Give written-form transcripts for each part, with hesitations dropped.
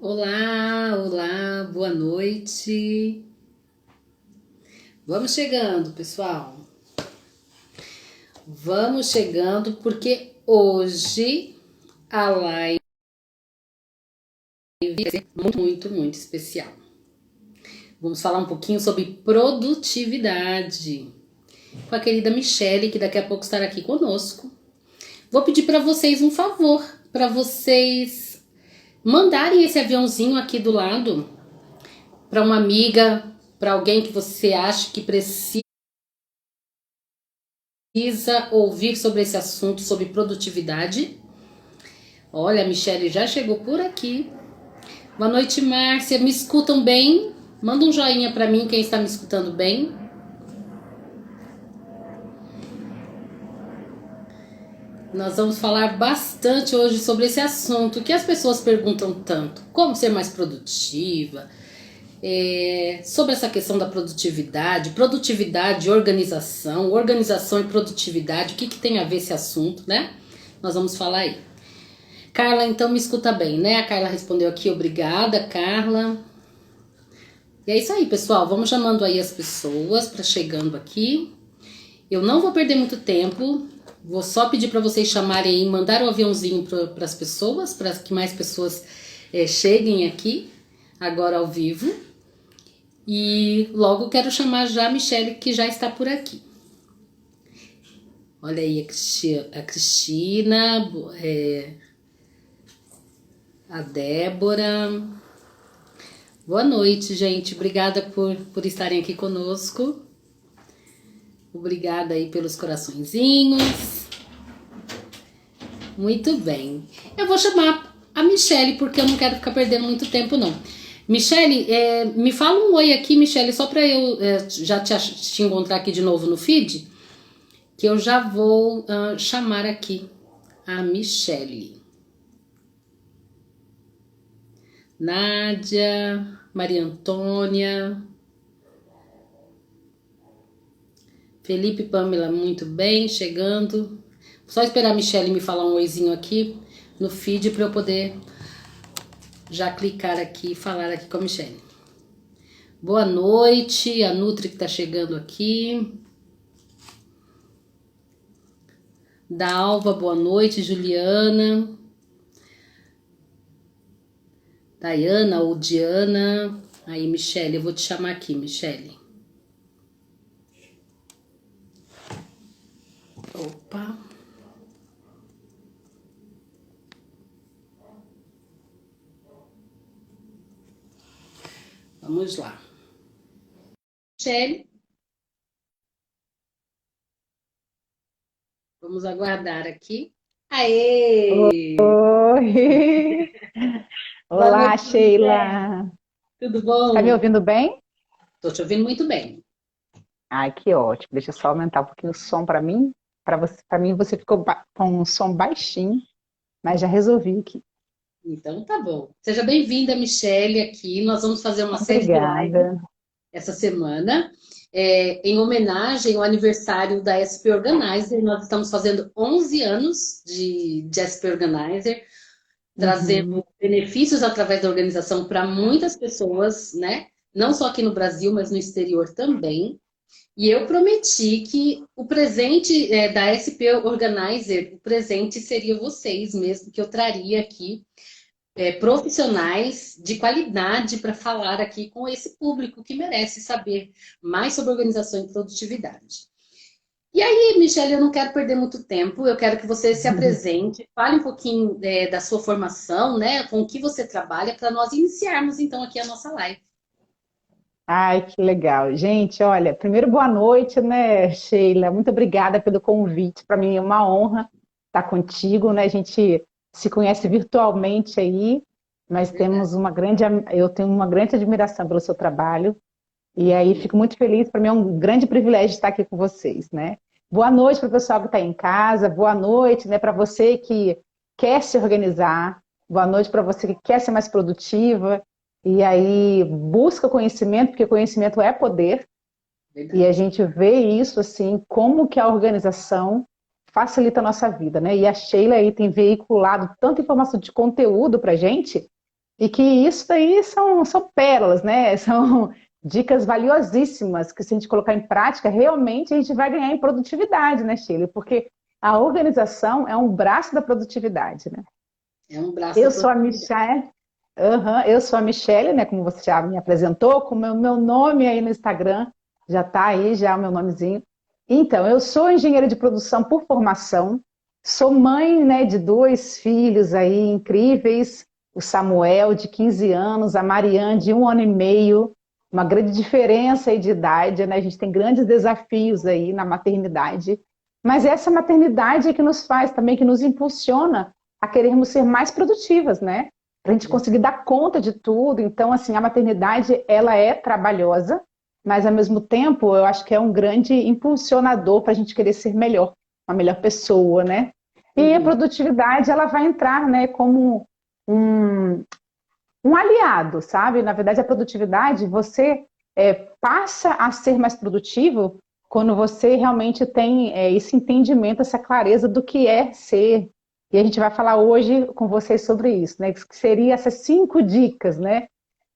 Olá, olá, boa noite. Vamos chegando, pessoal. Vamos chegando porque hoje a live vai ser muito especial. Vamos falar um pouquinho sobre produtividade com a querida Michele, que daqui a pouco estará aqui conosco. Vou pedir para vocês um favor, para vocês mandarem esse aviãozinho aqui do lado para uma amiga, para alguém que você acha que precisa ouvir sobre esse assunto, sobre produtividade. Olha, a Michele já chegou por aqui. Boa noite, Márcia. Me escutam bem? Manda um joinha para mim quem está me escutando bem. Nós vamos falar bastante hoje sobre esse assunto que as pessoas perguntam tanto. Como ser mais produtiva? Sobre essa questão da produtividade, organização e produtividade, o que tem a ver esse assunto, né? Nós vamos falar aí. Carla, então me escuta bem, né? A Carla respondeu aqui, obrigada, Carla. E é isso aí, pessoal, vamos chamando aí as pessoas para chegando aqui. Eu não vou perder muito tempo, vou só pedir para vocês chamarem aí, mandar o aviãozinho para as pessoas, para que mais pessoas cheguem aqui, agora ao vivo. E logo quero chamar já a Michele, que já está por aqui. Olha aí a Cristina, a Débora. Boa noite, gente. Obrigada por estarem aqui conosco. Obrigada aí pelos coraçõezinhos. Muito bem. Eu vou chamar a Michele, porque eu não quero ficar perdendo muito tempo, não. Michele, me fala um oi aqui, Michele, só para eu já te encontrar aqui de novo no feed, que eu já vou chamar aqui a Michele. Nádia, Maria Antônia, Felipe, Pamela, muito bem, chegando. Só esperar a Michele me falar um oizinho aqui no feed para eu poder já clicar aqui e falar aqui com a Michele. Boa noite, a Nutri que tá chegando aqui. Dalva, boa noite, Juliana. Dayana ou Diana. Aí, Michele, eu vou te chamar aqui, Michele. Opa. Vamos lá. Michele. Vamos aguardar aqui. Aê! Oi! Boa Olá, noite, Michele. Sheila! Tudo Tá me bom? ouvindo bem? Tô te ouvindo muito bem. Ai, que ótimo. Deixa eu só aumentar um pouquinho o som para mim. Para mim você ficou com um som baixinho, mas já resolvi aqui. Então tá bom. Seja bem-vinda, Michele, aqui. Nós vamos fazer uma série de lives Obrigada. essa semana, em homenagem ao aniversário da SP Organizer. Nós estamos fazendo 11 anos de SP Organizer, Uhum. trazendo benefícios através da organização para muitas pessoas, né? Não só aqui no Brasil, mas no exterior também. E eu prometi que o presente da SP Organizer, o presente seria vocês mesmo, que eu traria aqui profissionais de qualidade para falar aqui com esse público que merece saber mais sobre organização e produtividade. E aí, Michelle, eu não quero perder muito tempo, eu quero que você se apresente, fale um pouquinho da sua formação, né, com o que você trabalha, para nós iniciarmos então aqui a nossa live. Ai, que legal. Gente, olha, primeiro boa noite, né, Sheila? Muito obrigada pelo convite. Para mim é uma honra estar contigo, né? A gente se conhece virtualmente aí, mas Verdade. temos eu tenho uma grande admiração pelo seu trabalho. E aí fico muito feliz, para mim é um grande privilégio estar aqui com vocês, né? Boa noite para o pessoal que está em casa, boa noite, né, para você que quer se organizar, boa noite para você que quer ser mais produtiva e aí busca conhecimento, porque conhecimento é poder, e a Verdade. gente vê isso assim, como que a organização facilita a nossa vida, né? E a Sheila aí tem veiculado tanta informação de conteúdo para gente, E que isso daí são pérolas, né? São dicas valiosíssimas que se a gente colocar em prática, realmente a gente vai ganhar em produtividade, né, Sheila? Porque a organização é um braço da produtividade, né? É um braço da Eu sou a produtividade. Michelle, eu sou a Michelle, né? Como você já me apresentou, com o meu nome aí no Instagram, já está aí, já o meu nomezinho. Então, eu sou engenheira de produção por formação, sou mãe, né, de dois filhos aí incríveis, o Samuel, de 15 anos, a Mariane, de 1 ano e meio, uma grande diferença aí de idade, né? A gente tem grandes desafios aí na maternidade, mas essa maternidade é que nos faz também, que nos impulsiona a querermos ser mais produtivas, né? Para a gente conseguir dar conta de tudo. Então, assim, a maternidade, ela é trabalhosa, mas ao mesmo tempo, eu acho que é um grande impulsionador para a gente querer ser melhor, uma melhor pessoa, né? E a Uhum. produtividade, ela vai entrar, né, como um, um aliado, sabe? Na verdade, a produtividade, você passa a ser mais produtivo quando você realmente tem esse entendimento, essa clareza do que é ser. E a gente vai falar hoje com vocês sobre isso, né? Que seria essas 5 dicas, né?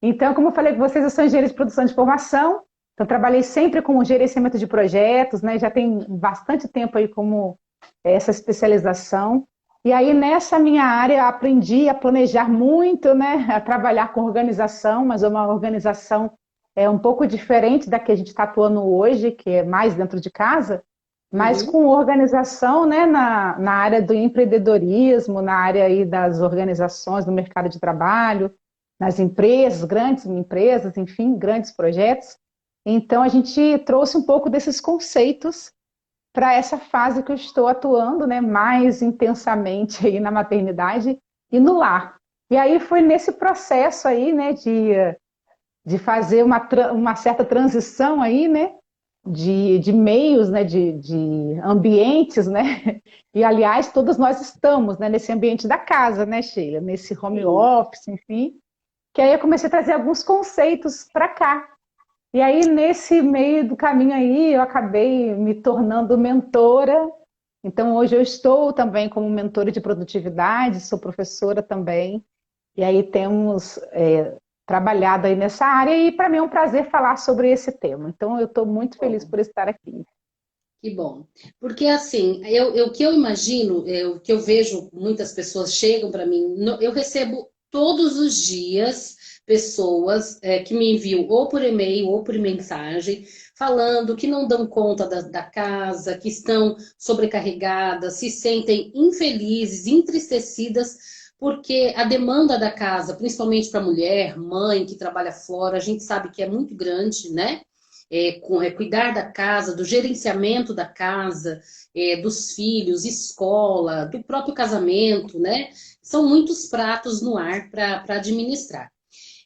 Então, como eu falei com vocês, eu sou engenheira de produção de formação, então trabalhei sempre com gerenciamento de projetos, né? Já tem bastante tempo aí como essa especialização. E aí, nessa minha área, aprendi a planejar muito, né? A trabalhar com organização, mas é uma organização um pouco diferente da que a gente está atuando hoje, que é mais dentro de casa, mas Uhum. com organização, né, na área do empreendedorismo, na área aí das organizações do mercado de trabalho, nas empresas, grandes empresas, enfim, grandes projetos. Então, a gente trouxe um pouco desses conceitos para essa fase que eu estou atuando, né, mais intensamente aí na maternidade e no lar. E aí foi nesse processo aí, né, de fazer uma certa transição aí, né, de meios, né, de ambientes, né, e aliás, todos nós estamos, né, nesse ambiente da casa, né, Sheila, nesse home Sim. office, enfim, que aí eu comecei a trazer alguns conceitos para cá. E aí, nesse meio do caminho aí, eu acabei me tornando mentora. Então, hoje eu estou também como mentora de produtividade, sou professora também. E aí temos trabalhado aí nessa área e para mim é um prazer falar sobre esse tema. Então, eu estou muito feliz Bom, por estar aqui. que bom. Porque assim, o que eu imagino, o que eu vejo, muitas pessoas chegam para mim, eu recebo todos os dias pessoas que me enviam ou por e-mail ou por mensagem, falando que não dão conta da casa, que estão sobrecarregadas, se sentem infelizes, entristecidas, porque a demanda da casa, principalmente para mulher, mãe que trabalha fora, a gente sabe que é muito grande, né? Cuidar da casa, do gerenciamento da casa, dos filhos, escola, do próprio casamento, né? São muitos pratos no ar para administrar.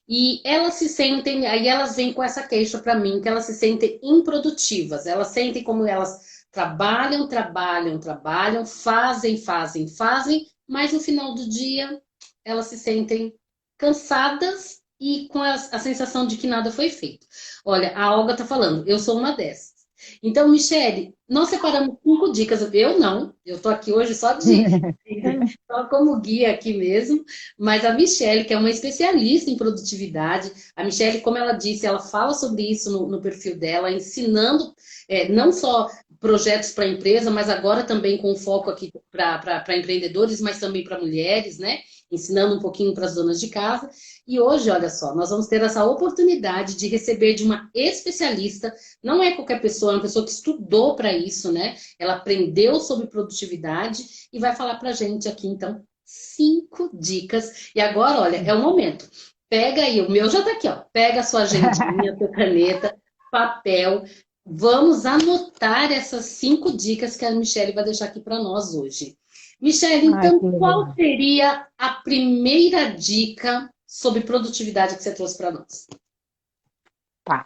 E elas se sentem, aí elas vêm com essa queixa para mim, que elas se sentem improdutivas, elas sentem como elas trabalham, trabalham, trabalham, fazem, fazem, fazem, mas no final do dia elas se sentem cansadas e com a sensação de que nada foi feito. Olha, a Olga tá falando, eu sou uma dessas. Então, Michele, nós separamos 5 dicas. Eu não, eu tô aqui hoje só só como guia aqui mesmo, mas a Michele, que é uma especialista em produtividade, a Michele, como ela disse, ela fala sobre isso no perfil dela, ensinando não só projetos para a empresa, mas agora também com foco aqui para empreendedores, mas também para mulheres, né? Ensinando um pouquinho para as donas de casa. E hoje, olha só, nós vamos ter essa oportunidade de receber de uma especialista, não é qualquer pessoa, é uma pessoa que estudou para isso, né? Ela aprendeu sobre produtividade e vai falar para a gente aqui, então, 5 dicas. E agora, olha, é o momento. Pega aí, o meu já está aqui, ó. Pega a sua agendinha, sua caneta, papel. Vamos anotar essas 5 dicas que a Michelle vai deixar aqui para nós hoje. Michelle, Ai, que então, qual legal. seria a primeira dica sobre produtividade que você trouxe para nós? Tá.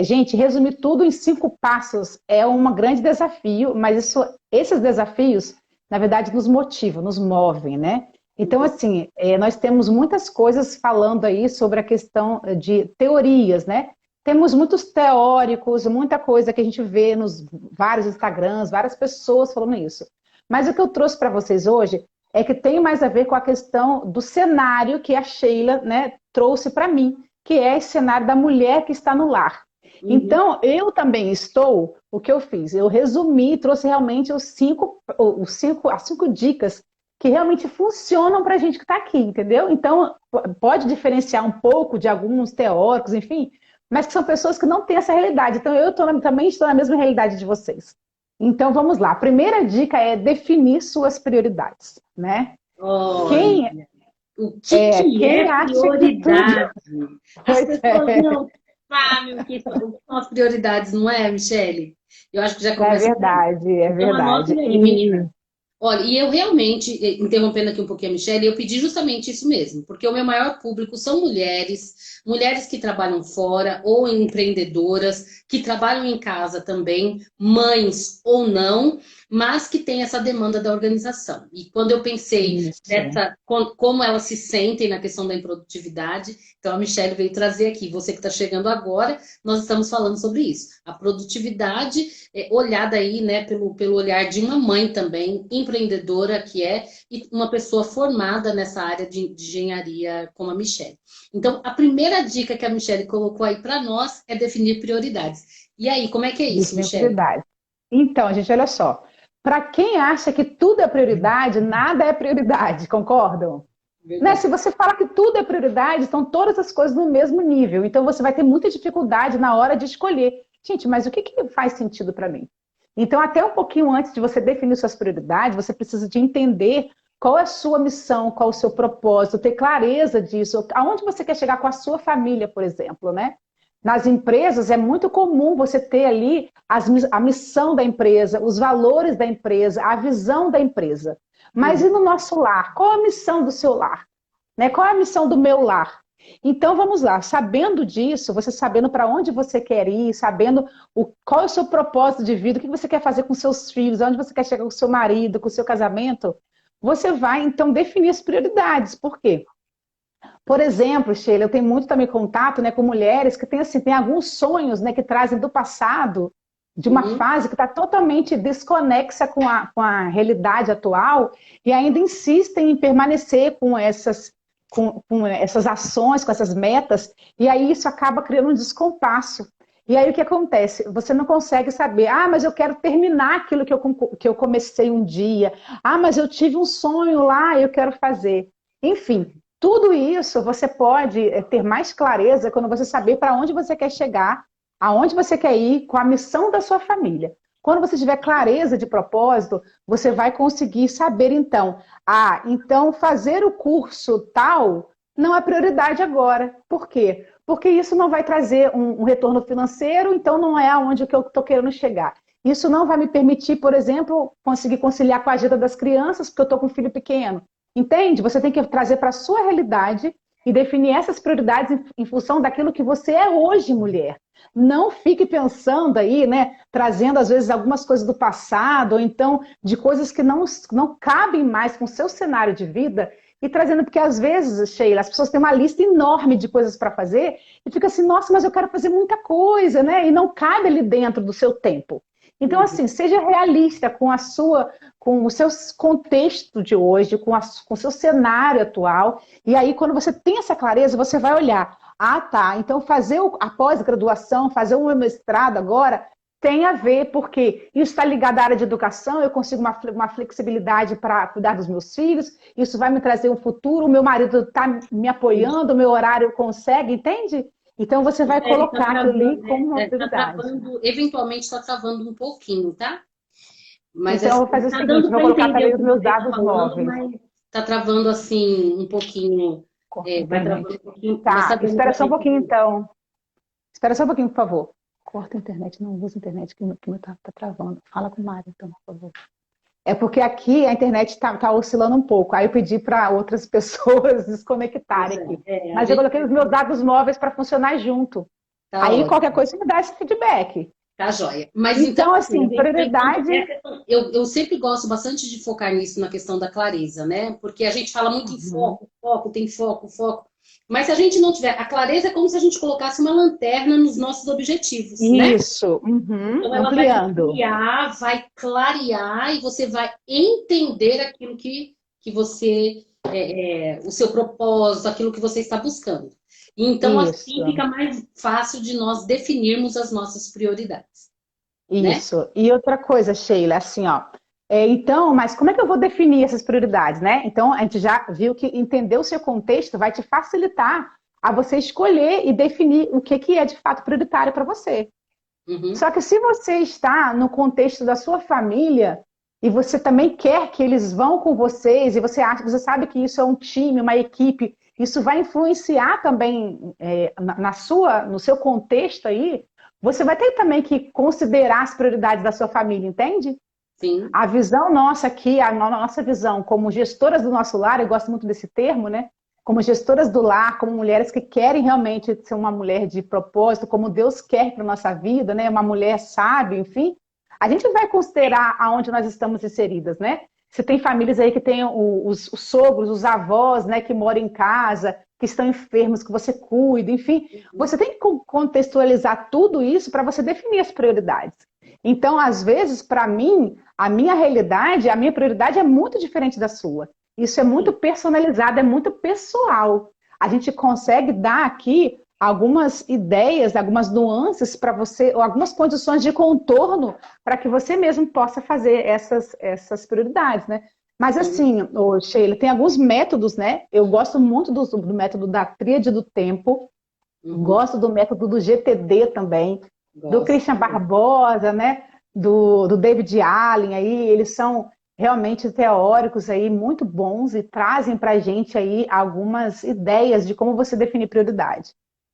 Gente, resumir tudo em 5 passos é um grande desafio, mas esses desafios, na verdade, nos motivam, nos movem, né? Então, assim, nós temos muitas coisas falando aí sobre a questão de teorias, né? Temos muitos teóricos, muita coisa que a gente vê nos vários Instagrams, várias pessoas falando isso. Mas o que eu trouxe para vocês hoje é que tem mais a ver com a questão do cenário que a Sheila, né, trouxe para mim, que é esse cenário da mulher que está no lar. Então, eu também estou, o que eu fiz? Eu resumi, trouxe realmente as 5 dicas que realmente funcionam para a gente que está aqui, entendeu? Então, pode diferenciar um pouco de alguns teóricos, enfim, mas que são pessoas que não têm essa realidade. Então, também estou na mesma realidade de vocês. Então, vamos lá. A primeira dica é definir suas prioridades, né? Olha, o que Quem é acha que prioridade? tudo... As Pois pessoas é. não sabem o que são as prioridades, não é, Michele? Eu acho que já É começa por aí. verdade, é Então, verdade. anotem aí, menina. Olha, e eu realmente, interrompendo aqui um pouquinho a Michelle, eu pedi justamente isso mesmo, porque o meu maior público são mulheres, mulheres que trabalham fora ou empreendedoras, que trabalham em casa também, mães ou não, mas que têm essa demanda da organização. E quando eu pensei Isso. como elas se sentem na questão da improdutividade, então a Michelle veio trazer aqui, você que está chegando agora, nós estamos falando sobre isso. A produtividade olhada aí, né, pelo olhar de uma mãe também, empreendedora que é, e uma pessoa formada nessa área de engenharia como a Michelle. Então, a primeira dica que a Michelle colocou aí para nós é definir prioridades. E aí, como é que é isso, Definir Michelle? prioridade. Então, gente, olha só. Para quem acha que tudo é prioridade, nada é prioridade, concordam? Né? Verdade. Se você fala que tudo é prioridade, estão todas as coisas no mesmo nível. Então você vai ter muita dificuldade na hora de escolher. Gente, mas o que faz sentido para mim? Então, até um pouquinho antes de você definir suas prioridades, você precisa de entender qual é a sua missão, qual é o seu propósito, ter clareza disso, aonde você quer chegar com a sua família, por exemplo, né? Nas empresas é muito comum você ter ali a missão da empresa, os valores da empresa, a visão da empresa. Mas e no nosso lar? Qual a missão do seu lar? Né? Qual é a missão do meu lar? Então vamos lá, sabendo disso, você sabendo para onde você quer ir, sabendo qual é o seu propósito de vida, o que você quer fazer com seus filhos, onde você quer chegar com o seu marido, com o seu casamento, você vai então definir as prioridades. Por quê? Por exemplo, Sheila, eu tenho muito também contato, né, com mulheres que têm, assim, tem alguns sonhos, né, que trazem do passado, de uma Uhum. fase que está totalmente desconexa com a realidade atual e ainda insistem em permanecer com essas ações, com essas metas, e aí isso acaba criando um descompasso. E aí o que acontece? Você não consegue saber, mas eu quero terminar aquilo que eu comecei um dia, mas eu tive um sonho lá, eu quero fazer. Enfim, tudo isso você pode ter mais clareza quando você saber para onde você quer chegar, aonde você quer ir, com a missão da sua família. Quando você tiver clareza de propósito, você vai conseguir saber então, então fazer o curso tal não é prioridade agora. Por quê? Porque isso não vai trazer um retorno financeiro, então não é aonde que eu estou querendo chegar. Isso não vai me permitir, por exemplo, conseguir conciliar com a agenda das crianças, porque eu estou com um filho pequeno. Entende? Você tem que trazer para a sua realidade e definir essas prioridades em função daquilo que você é hoje, mulher. Não fique pensando aí, né, trazendo às vezes algumas coisas do passado, ou então de coisas que não cabem mais com o seu cenário de vida, e trazendo, porque às vezes, Sheila, as pessoas têm uma lista enorme de coisas para fazer, e fica assim, nossa, mas eu quero fazer muita coisa, né? E não cabe ali dentro do seu tempo. Então, assim, seja realista com o seu contexto de hoje, com o seu cenário atual. E aí, quando você tem essa clareza, você vai olhar. Tá. Então fazer a pós-graduação, fazer um mestrado agora, tem a ver, porque isso está ligado à área de educação, eu consigo uma flexibilidade para cuidar dos meus filhos, isso vai me trazer um futuro, o meu marido está me apoiando, o meu horário consegue, entende? Então você vai colocar aquilo ali como uma prioridade. Eventualmente está travando um pouquinho, tá? Mas Então eu assim, vou fazer o tá seguinte, dando vou para colocar entender também o os que meus você está dados falando, móveis. mas tá travando assim um pouquinho. Corta a Vai travando internet. um pouquinho, mas tá Tá, dando espera para só um pouquinho gente. então. Espera só um pouquinho, por favor. Corta a internet, não usa a internet que meu tá travando. Fala com o Mário, então, por favor. É porque aqui a internet está oscilando um pouco. Aí eu pedi para outras pessoas desconectarem aqui. A Mas eu gente coloquei os meus dados móveis para funcionar junto. tá Aí qualquer ótimo, coisa você me dá esse feedback. tá joia. Mas então, Então, assim, a assim, gente pegando. prioridade. Eu sempre gosto bastante de focar nisso, na questão da clareza, né? Porque a gente fala muito em Uhum. foco, foco, tem foco, foco. Mas se a gente não tiver. A clareza é como se a gente colocasse uma lanterna nos nossos objetivos, né? Isso, uhum. Então ela vai Ampliando. guiar, vai clarear e você vai entender aquilo que que você, o seu propósito, aquilo que você está buscando. E então, assim, Isso. fica mais fácil de nós definirmos as nossas prioridades, né? Isso. E outra coisa, Sheila, assim, ó. Então, mas como é que eu vou definir essas prioridades, né? Então, a gente já viu que entender o seu contexto vai te facilitar a você escolher e definir o que, que é de fato prioritário para você. Uhum, Só que se você está no contexto da sua família e você também quer que eles vão com vocês e você acha, você sabe que isso é um time, uma equipe, isso vai influenciar também no seu contexto aí, você vai ter também que considerar as prioridades da sua família, entende? sim. A visão nossa aqui, a nossa visão como gestoras do nosso lar, eu gosto muito desse termo, né? Como gestoras do lar, como mulheres que querem realmente ser uma mulher de propósito, como Deus quer para nossa vida, né? Uma mulher sábia, enfim. A gente vai considerar aonde nós estamos inseridas, né? Você tem famílias aí que têm os sogros, os avós, né? Que moram em casa, que estão enfermos, que você cuida, enfim. Você tem que contextualizar tudo isso para você definir as prioridades. Então, às vezes, para mim, a minha realidade, a minha prioridade é muito diferente da sua. Isso é muito personalizado, é muito pessoal. A gente consegue dar aqui algumas ideias, algumas nuances para você, ou algumas condições de contorno para que você mesmo possa fazer essas prioridades, né? Mas Uhum, assim, Sheila, tem alguns métodos, né? Eu gosto muito do método da tríade do tempo, uhum, gosto do método do GTD também, do gosto. Christian Barbosa, né? Do David Allen aí, eles são realmente teóricos aí muito bons e trazem para a gente aí algumas ideias de como você definir prioridade.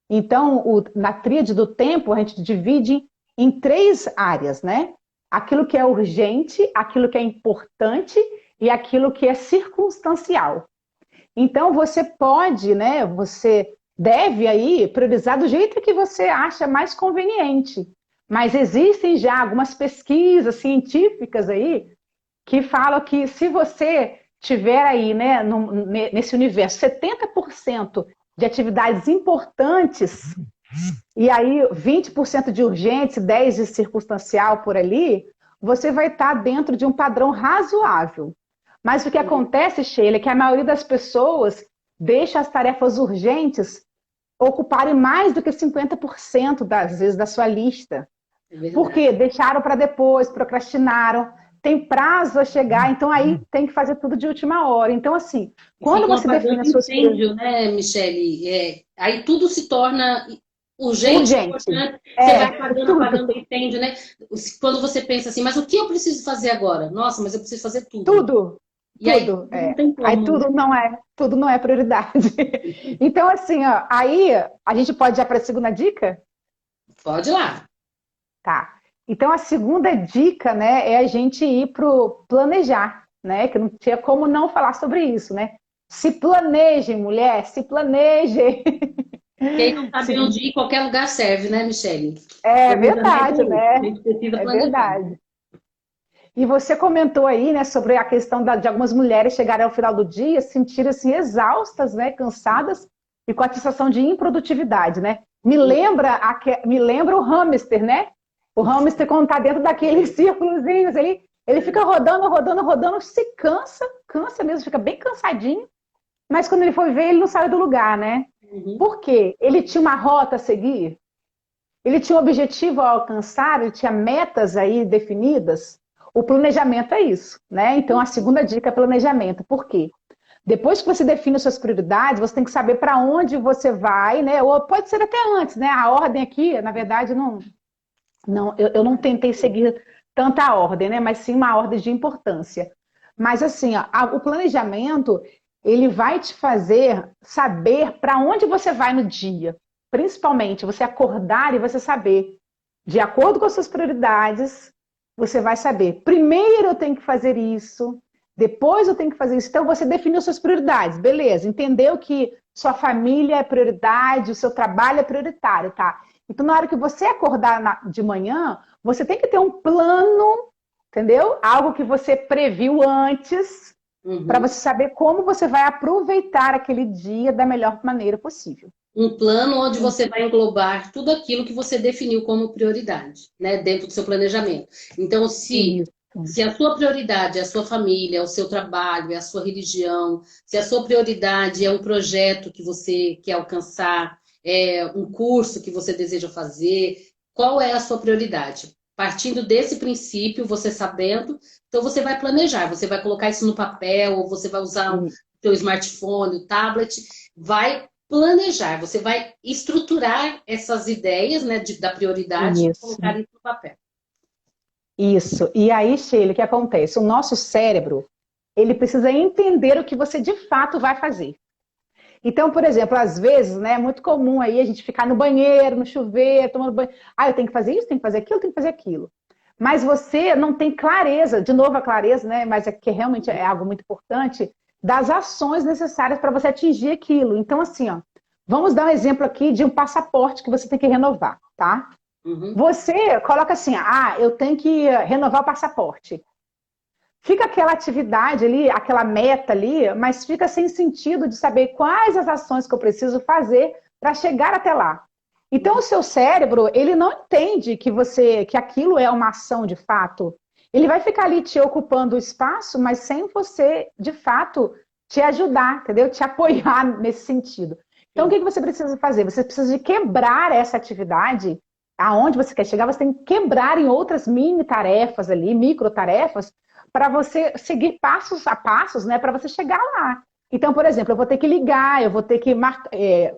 Então, na tríade do tempo, a gente divide em três áreas, né? Aquilo que é urgente, aquilo que é importante e aquilo que é circunstancial. Então, você pode, né? Você deve aí priorizar do jeito que você acha mais conveniente. Mas existem já algumas pesquisas científicas aí que falam que se você tiver aí, né, nesse universo, 70% de atividades importantes e aí 20% de urgente, 10% de circunstancial por ali, você vai estar dentro de um padrão razoável. Mas o que Uhum, acontece, Sheila, é que a maioria das pessoas deixa as tarefas urgentes ocuparem mais do que 50% das vezes da sua lista. é Por verdade. quê? Deixaram para depois, procrastinaram, tem prazo a chegar, então aí tem que fazer tudo de última hora. Então, assim, E quando ficam você apagando define as suas prioridades incêndio, né, Michele? Aí tudo se torna urgente, urgente, importante. Você vai apagando, tudo, apagando incêndio, né? Quando você pensa assim, mas o que eu preciso fazer agora? Nossa, mas eu preciso fazer tudo. tudo, E aí tudo, não tem Aí como, né? tudo não é prioridade. Então, assim, ó, aí a gente pode ir para a segunda dica? Pode ir lá. Tá. Então, a segunda dica, né, é a gente ir pro planejar, né? Que não tinha como não falar sobre isso, né? Se planejem, mulher, se planejem. Quem não sabe Se- onde ir, qualquer lugar serve, né, Michele? É Planejamento verdade, é isso. A né? gente precisa É planejar. verdade. E você comentou aí, né, sobre a questão de algumas mulheres chegarem ao final do dia, sentirem assim exaustas, né, cansadas e com a sensação de improdutividade, né? Me lembra o hamster, né? O hamster quando está dentro daqueles círculozinhos, ele fica rodando, rodando, rodando, se cansa, cansa mesmo, fica bem cansadinho, mas quando ele foi ver, ele não sai do lugar, né? Uhum. Por quê? Ele tinha uma rota a seguir, ele tinha um objetivo a alcançar, ele tinha metas aí definidas. O planejamento é isso, né? Então a segunda dica é planejamento. Por quê? Depois que você define suas prioridades, você tem que saber para onde você vai, né? Ou pode ser até antes, né? A ordem aqui, na verdade, eu não tentei seguir tanta ordem, né? Mas sim uma ordem de importância. Mas assim, ó, o planejamento ele vai te fazer saber para onde você vai no dia. Principalmente você acordar e você saber, de acordo com as suas prioridades, você vai saber. Primeiro eu tenho que fazer isso, depois eu tenho que fazer isso. Então você definiu suas prioridades, beleza? Entendeu que sua família é prioridade, o seu trabalho é prioritário, tá? Então, na hora que você acordar de manhã, você tem que ter um plano, entendeu? Algo que você previu antes, para Uhum. você saber como você vai aproveitar aquele dia da melhor maneira possível. Um plano onde você vai englobar tudo aquilo que você definiu como prioridade, né, dentro do seu planejamento. Então, se Isso. Se a sua prioridade é a sua família, é o seu trabalho, é a sua religião, se a sua prioridade é um projeto que você quer alcançar, é um curso que você deseja fazer, qual é a sua prioridade? Partindo desse princípio, você sabendo, então você vai planejar, você vai colocar isso no papel, ou você vai usar o seu smartphone, o tablet, vai planejar, você vai estruturar essas ideias, né, da prioridade e Isso. colocar isso no papel. Isso. E aí, Sheila, o que acontece? O nosso cérebro, ele precisa entender o que você de fato vai fazer. Então, por exemplo, às vezes, né, é muito comum aí a gente ficar no banheiro, no chuveiro, tomando banho. Ah, eu tenho que fazer isso, tenho que fazer aquilo, tenho que fazer aquilo. Mas você não tem clareza, de novo a clareza, né, mas é que realmente é algo muito importante, das ações necessárias para você atingir aquilo. Então, assim, ó, vamos dar um exemplo aqui de um passaporte que você tem que renovar, tá? Uhum. Você coloca assim, ah, eu tenho que renovar o passaporte. Fica aquela atividade ali, aquela meta ali, mas fica sem sentido de saber quais as ações que eu preciso fazer para chegar até lá. Então o seu cérebro, ele não entende que aquilo é uma ação de fato. Ele vai ficar ali te ocupando o espaço, mas sem você, de fato, te ajudar, entendeu? Te apoiar nesse sentido. Então o que você precisa fazer? Você precisa de quebrar essa atividade aonde você quer chegar, você tem que quebrar em outras mini tarefas ali, micro tarefas, para você seguir passos a passos, né, para você chegar lá. Então, por exemplo, eu vou ter que ligar, eu vou ter que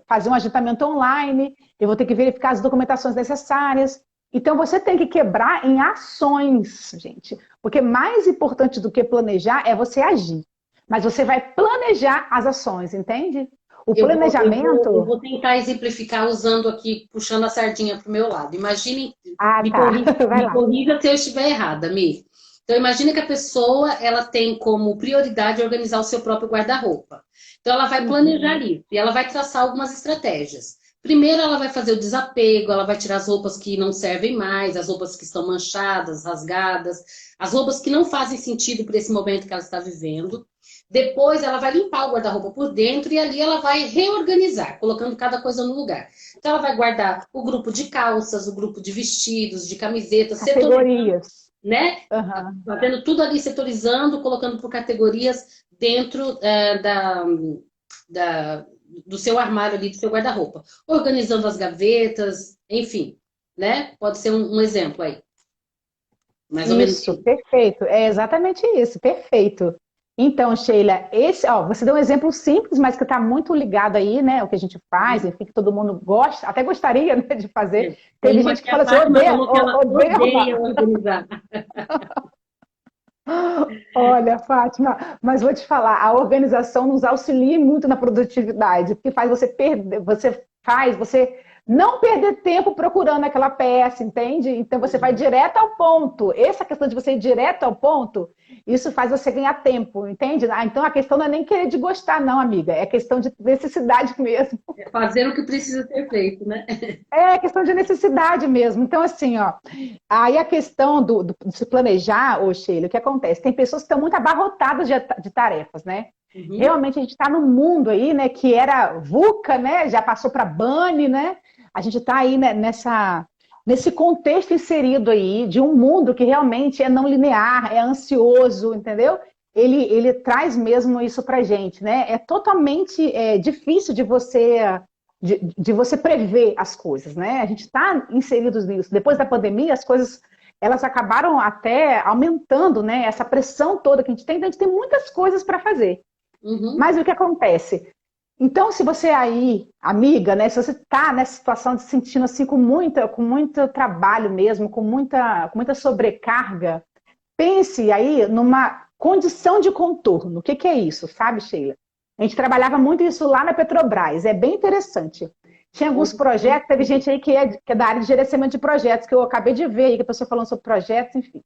fazer um agendamento online, eu vou ter que verificar as documentações necessárias. Então, você tem que quebrar em ações, gente. Porque mais importante do que planejar é você agir. Mas você vai planejar as ações, entende? O planejamento... Eu vou tentar exemplificar usando aqui, puxando a sardinha para o meu lado. Imagine, Ah, me tá. Vai me lá. corrija se eu estiver errada, Mi. Então, imagine que a pessoa ela tem como prioridade organizar o seu próprio guarda-roupa. Então, ela vai planejar isso e ela vai traçar algumas estratégias. Primeiro, ela vai fazer o desapego, ela vai tirar as roupas que não servem mais, as roupas que estão manchadas, rasgadas, as roupas que não fazem sentido para esse momento que ela está vivendo. Depois ela vai limpar o guarda-roupa por dentro e ali ela vai reorganizar, colocando cada coisa no lugar. Então ela vai guardar o grupo de calças, o grupo de vestidos, de camisetas, Categorias. né? Uhum. Fazendo tudo ali, setorizando, colocando por categorias dentro do seu armário ali, do seu guarda-roupa. Organizando as gavetas, enfim, né? Pode ser um exemplo aí. Mais ou menos Isso, assim. perfeito. É exatamente isso, perfeito. Então, Sheila, você deu um exemplo simples, mas que está muito ligado aí, né? O que a gente faz, enfim, que todo mundo gosta, até gostaria, né, de fazer. Tem Teve uma gente que que a fala assim, Fátima falou que ela odeia odeia arrumar. organizar. Olha, Fátima, mas vou te falar, a organização nos auxilia muito na produtividade, porque faz você perder, você não perder tempo procurando aquela peça, entende? Então você vai direto ao ponto. Essa questão de você ir direto ao ponto, isso faz você ganhar tempo, entende? Ah, então a questão não é nem querer de gostar, não, amiga, é questão de necessidade mesmo. É fazer o que precisa ser feito, né? É questão de necessidade mesmo. Então, assim, ó, aí a questão de se planejar, ô Sheila, o que acontece? Tem pessoas que estão muito abarrotadas de tarefas, né? Uhum. Realmente a gente está num mundo aí, né, que era VUCA, né? Já passou para BANI, né? A gente está aí, né, nesse contexto inserido aí de um mundo que realmente é não linear, é ansioso, entendeu? Ele traz mesmo isso pra gente, né? É totalmente difícil de você prever as coisas, né? A gente está inseridos nisso. Depois da pandemia, as coisas elas acabaram até aumentando, né? Essa pressão toda que a gente tem muitas coisas para fazer. Uhum. Mas o que acontece? Então, se você aí, amiga, né? Se você está nessa situação de se sentindo assim com muito trabalho mesmo, com muita sobrecarga, pense aí numa condição de contorno. O que é isso, sabe, Sheila? A gente trabalhava muito isso lá na Petrobras, é bem interessante. Tinha alguns projetos, teve gente aí que é da área de gerenciamento de projetos, que eu acabei de ver aí, que a pessoa falando sobre projetos, enfim.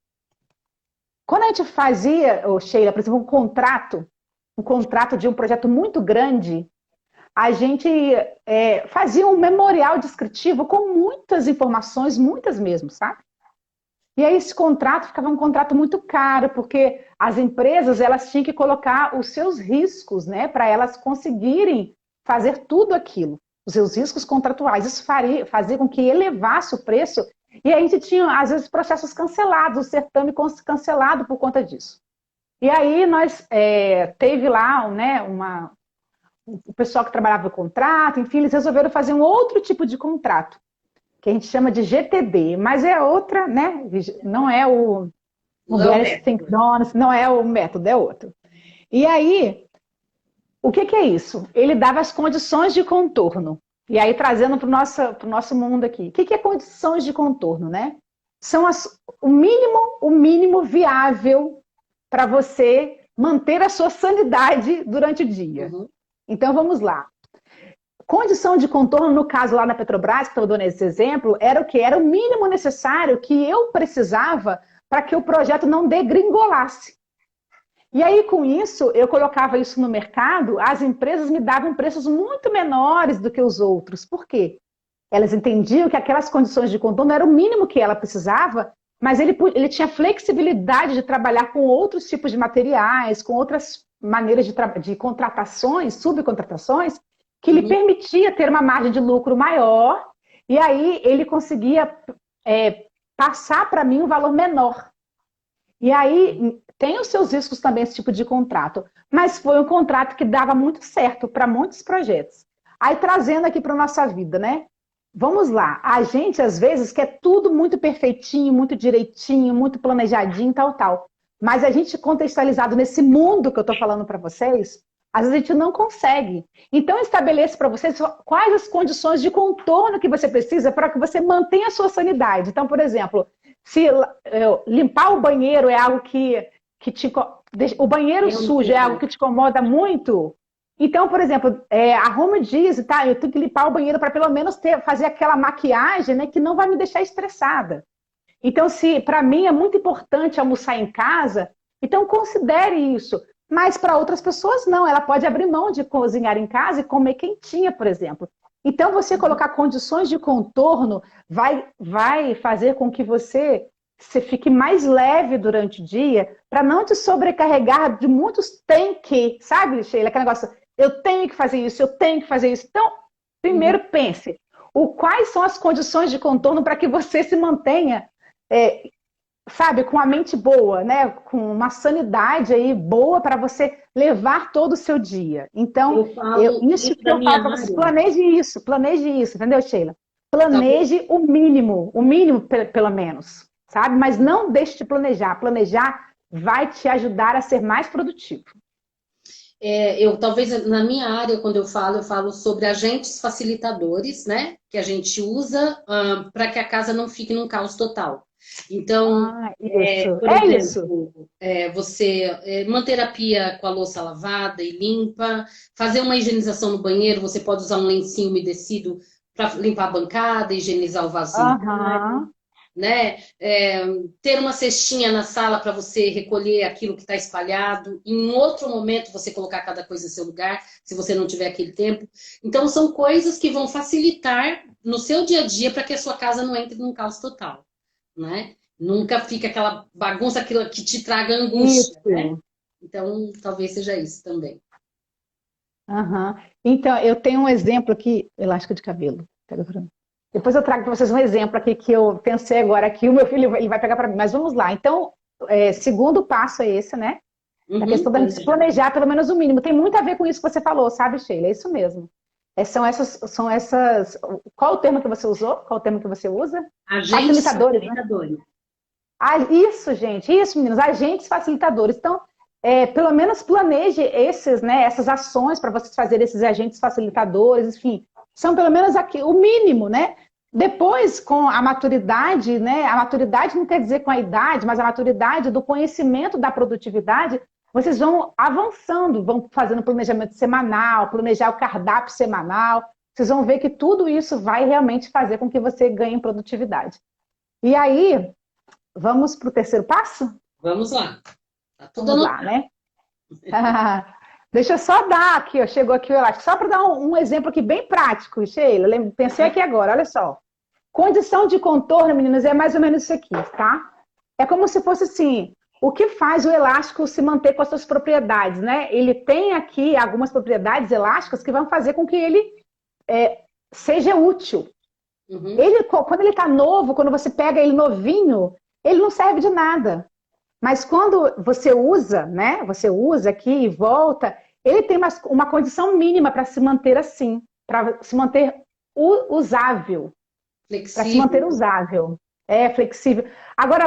Quando a gente fazia, Sheila, por exemplo, um contrato de um projeto muito grande, a gente fazia um memorial descritivo com muitas informações, muitas mesmo, sabe? E aí esse contrato ficava um contrato muito caro, porque as empresas elas tinham que colocar os seus riscos, né, para elas conseguirem fazer tudo aquilo, os seus riscos contratuais. Isso fazia com que elevasse o preço E a gente tinha, às vezes, processos cancelados, o certame cancelado por conta disso. E aí nós teve lá, né, o pessoal que trabalhava o contrato, enfim, eles resolveram fazer um outro tipo de contrato, que a gente chama de GTD, mas é outra, né? Não é o Gareth Think Donuts, não é o método, é outro. E aí, o que é isso? Ele dava as condições de contorno. E aí, trazendo para o nosso mundo aqui. O que é condições de contorno, né? São o mínimo viável para você manter a sua sanidade durante o dia. Uhum. Então, vamos lá. Condição de contorno, no caso lá na Petrobras, que estou dando esse exemplo, era o quê? Era o mínimo necessário que eu precisava para que o projeto não degringolasse. E aí, com isso, eu colocava isso no mercado, as empresas me davam preços muito menores do que os outros. Por quê? Elas entendiam que aquelas condições de contorno era o mínimo que ela precisava, mas ele tinha flexibilidade de trabalhar com outros tipos de materiais, com outras maneiras de contratações, subcontratações, que lhe permitia ter uma margem de lucro maior, e aí ele conseguia passar para mim um valor menor. E aí tem os seus riscos também esse tipo de contrato, mas foi um contrato que dava muito certo para muitos projetos. Aí trazendo aqui para a nossa vida, né? Vamos lá, a gente às vezes quer tudo muito perfeitinho, muito direitinho, muito planejadinho, tal. Mas a gente contextualizado nesse mundo que eu estou falando para vocês, às vezes a gente não consegue. Então estabeleça para vocês quais as condições de contorno que você precisa para que você mantenha a sua sanidade. Então, por exemplo, se limpar o banheiro é algo que o banheiro sujo é algo que te incomoda muito. Então, por exemplo, a Home diz, tá, eu tenho que limpar o banheiro para pelo menos fazer aquela maquiagem, né, que não vai me deixar estressada. Então, se para mim é muito importante almoçar em casa, então considere isso. Mas para outras pessoas não, ela pode abrir mão de cozinhar em casa e comer quentinha, por exemplo. Então, você colocar condições de contorno vai fazer com que você fique mais leve durante o dia, para não te sobrecarregar de muitos tem que, sabe, Sheila? Aquele negócio, eu tenho que fazer isso, eu tenho que fazer isso. Então, primeiro pense, quais são as condições de contorno para que você se mantenha, sabe, com a mente boa, né? Com uma sanidade aí boa para você levar todo o seu dia. Então, isso que eu falo para você, planeje isso, entendeu, Sheila? Planeje o mínimo pelo menos, sabe? Mas não deixe de planejar. Planejar vai te ajudar a ser mais produtivo. Talvez na minha área, quando eu falo sobre agentes facilitadores, né? Que a gente usa para que a casa não fique num caos total. Então, por exemplo, você manter a pia com a louça lavada e limpa, fazer uma higienização no banheiro, você pode usar um lencinho umedecido para limpar a bancada, higienizar o vasinho. Né? Ter uma cestinha na sala para você recolher aquilo que está espalhado, em outro momento você colocar cada coisa em seu lugar, se você não tiver aquele tempo. Então são coisas que vão facilitar no seu dia a dia para que a sua casa não entre num caos total, né? Nunca fica aquela bagunça que te traga angústia, né? Então talvez seja isso também. Então eu tenho um exemplo aqui, elástico de cabelo. Depois eu trago para vocês um exemplo aqui que eu pensei agora aqui, o meu filho ele vai pegar para mim, mas vamos lá. Então, segundo passo é esse, né? A questão da gente planejar pelo menos o mínimo. Tem muito a ver com isso que você falou, sabe, Sheila? É isso mesmo. São essas. Qual o termo que você usou? Qual o termo que você usa? Agentes facilitadores. Né? Isso, gente. Isso, meninos. Agentes facilitadores. Então, pelo menos planeje essas ações para vocês fazerem esses agentes facilitadores, enfim. São pelo menos aqui o mínimo, né? Depois, com a maturidade, né? A maturidade não quer dizer com a idade, mas a maturidade do conhecimento da produtividade, vocês vão avançando, vão fazendo planejamento semanal, planejar o cardápio semanal. Vocês vão ver que tudo isso vai realmente fazer com que você ganhe produtividade. E aí, vamos para o terceiro passo? Vamos lá. Tá tudo vamos lá, né? Deixa eu só dar aqui, chegou aqui o elástico, só para dar um exemplo aqui bem prático, Sheila. Pensei aqui agora, olha só. Condição de contorno, meninas, é mais ou menos isso aqui, tá? É como se fosse assim, o que faz o elástico se manter com as suas propriedades, né? Ele tem aqui algumas propriedades elásticas que vão fazer com que ele seja útil. Uhum. Ele, quando ele está novo, quando você pega ele novinho, ele não serve de nada. Mas quando você usa, né? Você usa aqui e volta, ele tem uma condição mínima para se manter assim, para se manter usável, para se manter Flexível. usável. É flexível. Agora,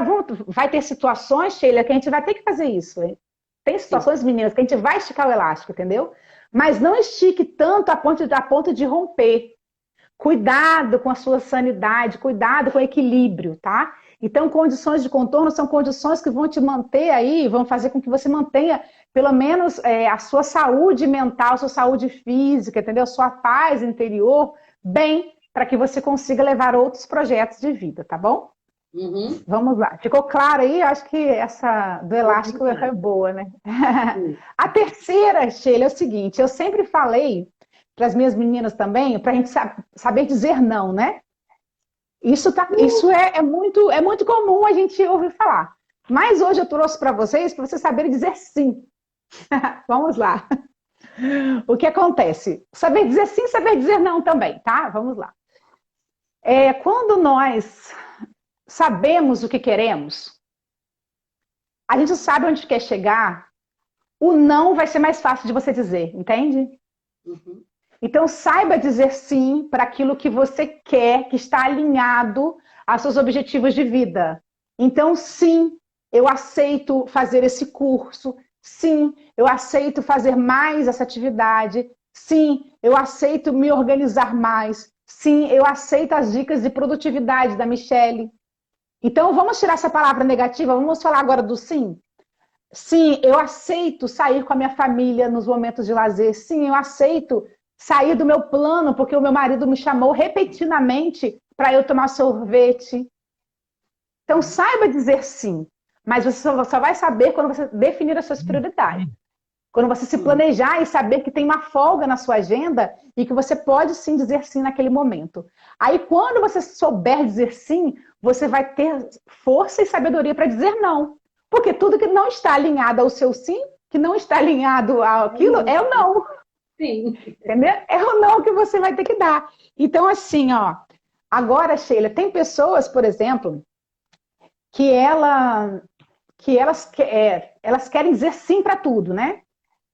vai ter situações, Sheila, que a gente vai ter que fazer isso. Hein? Tem Sim. situações, meninas, que a gente vai esticar o elástico, entendeu? Mas não estique tanto a ponto de romper. Cuidado com a sua sanidade, cuidado com o equilíbrio, tá? Então, condições de contorno são condições que vão te manter aí, vão fazer com que você mantenha, pelo menos, a sua saúde mental, sua saúde física, entendeu? Sua paz interior bem, para que você consiga levar outros projetos de vida, tá bom? Uhum. Vamos lá. Ficou claro aí? Acho que essa do elástico é boa, né? Sim. A terceira, Sheila, é o seguinte: eu sempre falei para as minhas meninas também, para a gente saber dizer não, né? Isso é muito comum a gente ouvir falar. Mas hoje eu trouxe para vocês saberem dizer sim. Vamos lá. O que acontece? Saber dizer sim, saber dizer não também, tá? Vamos lá. Quando nós sabemos o que queremos, a gente sabe onde quer chegar, o não vai ser mais fácil de você dizer, entende? Uhum. Então, saiba dizer sim para aquilo que você quer, que está alinhado aos seus objetivos de vida. Então, sim, eu aceito fazer esse curso. Sim, eu aceito fazer mais essa atividade. Sim, eu aceito me organizar mais. Sim, eu aceito as dicas de produtividade da Michelle. Então, vamos tirar essa palavra negativa, vamos falar agora do sim. Sim, eu aceito sair com a minha família nos momentos de lazer. Sim, eu aceito sair do meu plano porque o meu marido me chamou repetidamente para eu tomar sorvete. Então, saiba dizer sim, mas você só vai saber quando você definir as suas prioridades. Quando você se Sim. planejar e saber que tem uma folga na sua agenda e que você pode sim dizer sim naquele momento. Aí, quando você souber dizer sim, você vai ter força e sabedoria para dizer não. Porque tudo que não está alinhado ao seu sim, que não está alinhado àquilo, é o não. Sim. Entendeu? É o não que você vai ter que dar. Então, assim, ó. Agora, Sheila, tem pessoas, por exemplo, que, elas querem dizer sim para tudo, né?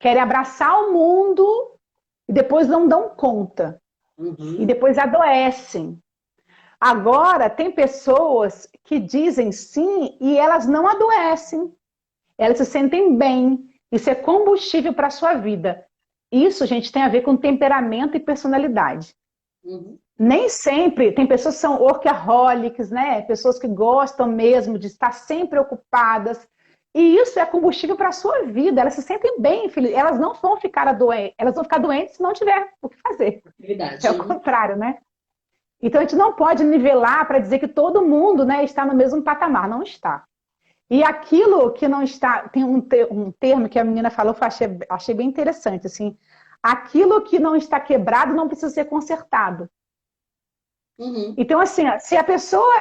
Querem abraçar o mundo e depois não dão conta. E Uhum. depois adoecem. Agora, tem pessoas que dizem sim e elas não adoecem. Elas se sentem bem. Isso é combustível para a sua vida. Isso, gente, tem a ver com temperamento e personalidade. Uhum. Nem sempre, tem pessoas que são workaholics, né? Pessoas que gostam mesmo de estar sempre ocupadas. E isso é combustível para a sua vida. Elas se sentem bem, filho. Elas não vão ficar doentes. Elas vão ficar doentes se não tiver o que fazer. É Atividade. o Uhum. contrário, né? Então a gente não pode nivelar para dizer que todo mundo, né, está no mesmo patamar. Não está. E aquilo que não está, tem um termo que a menina falou, que eu achei bem interessante, assim, aquilo que não está quebrado não precisa ser consertado. Uhum. Então, assim, se a pessoa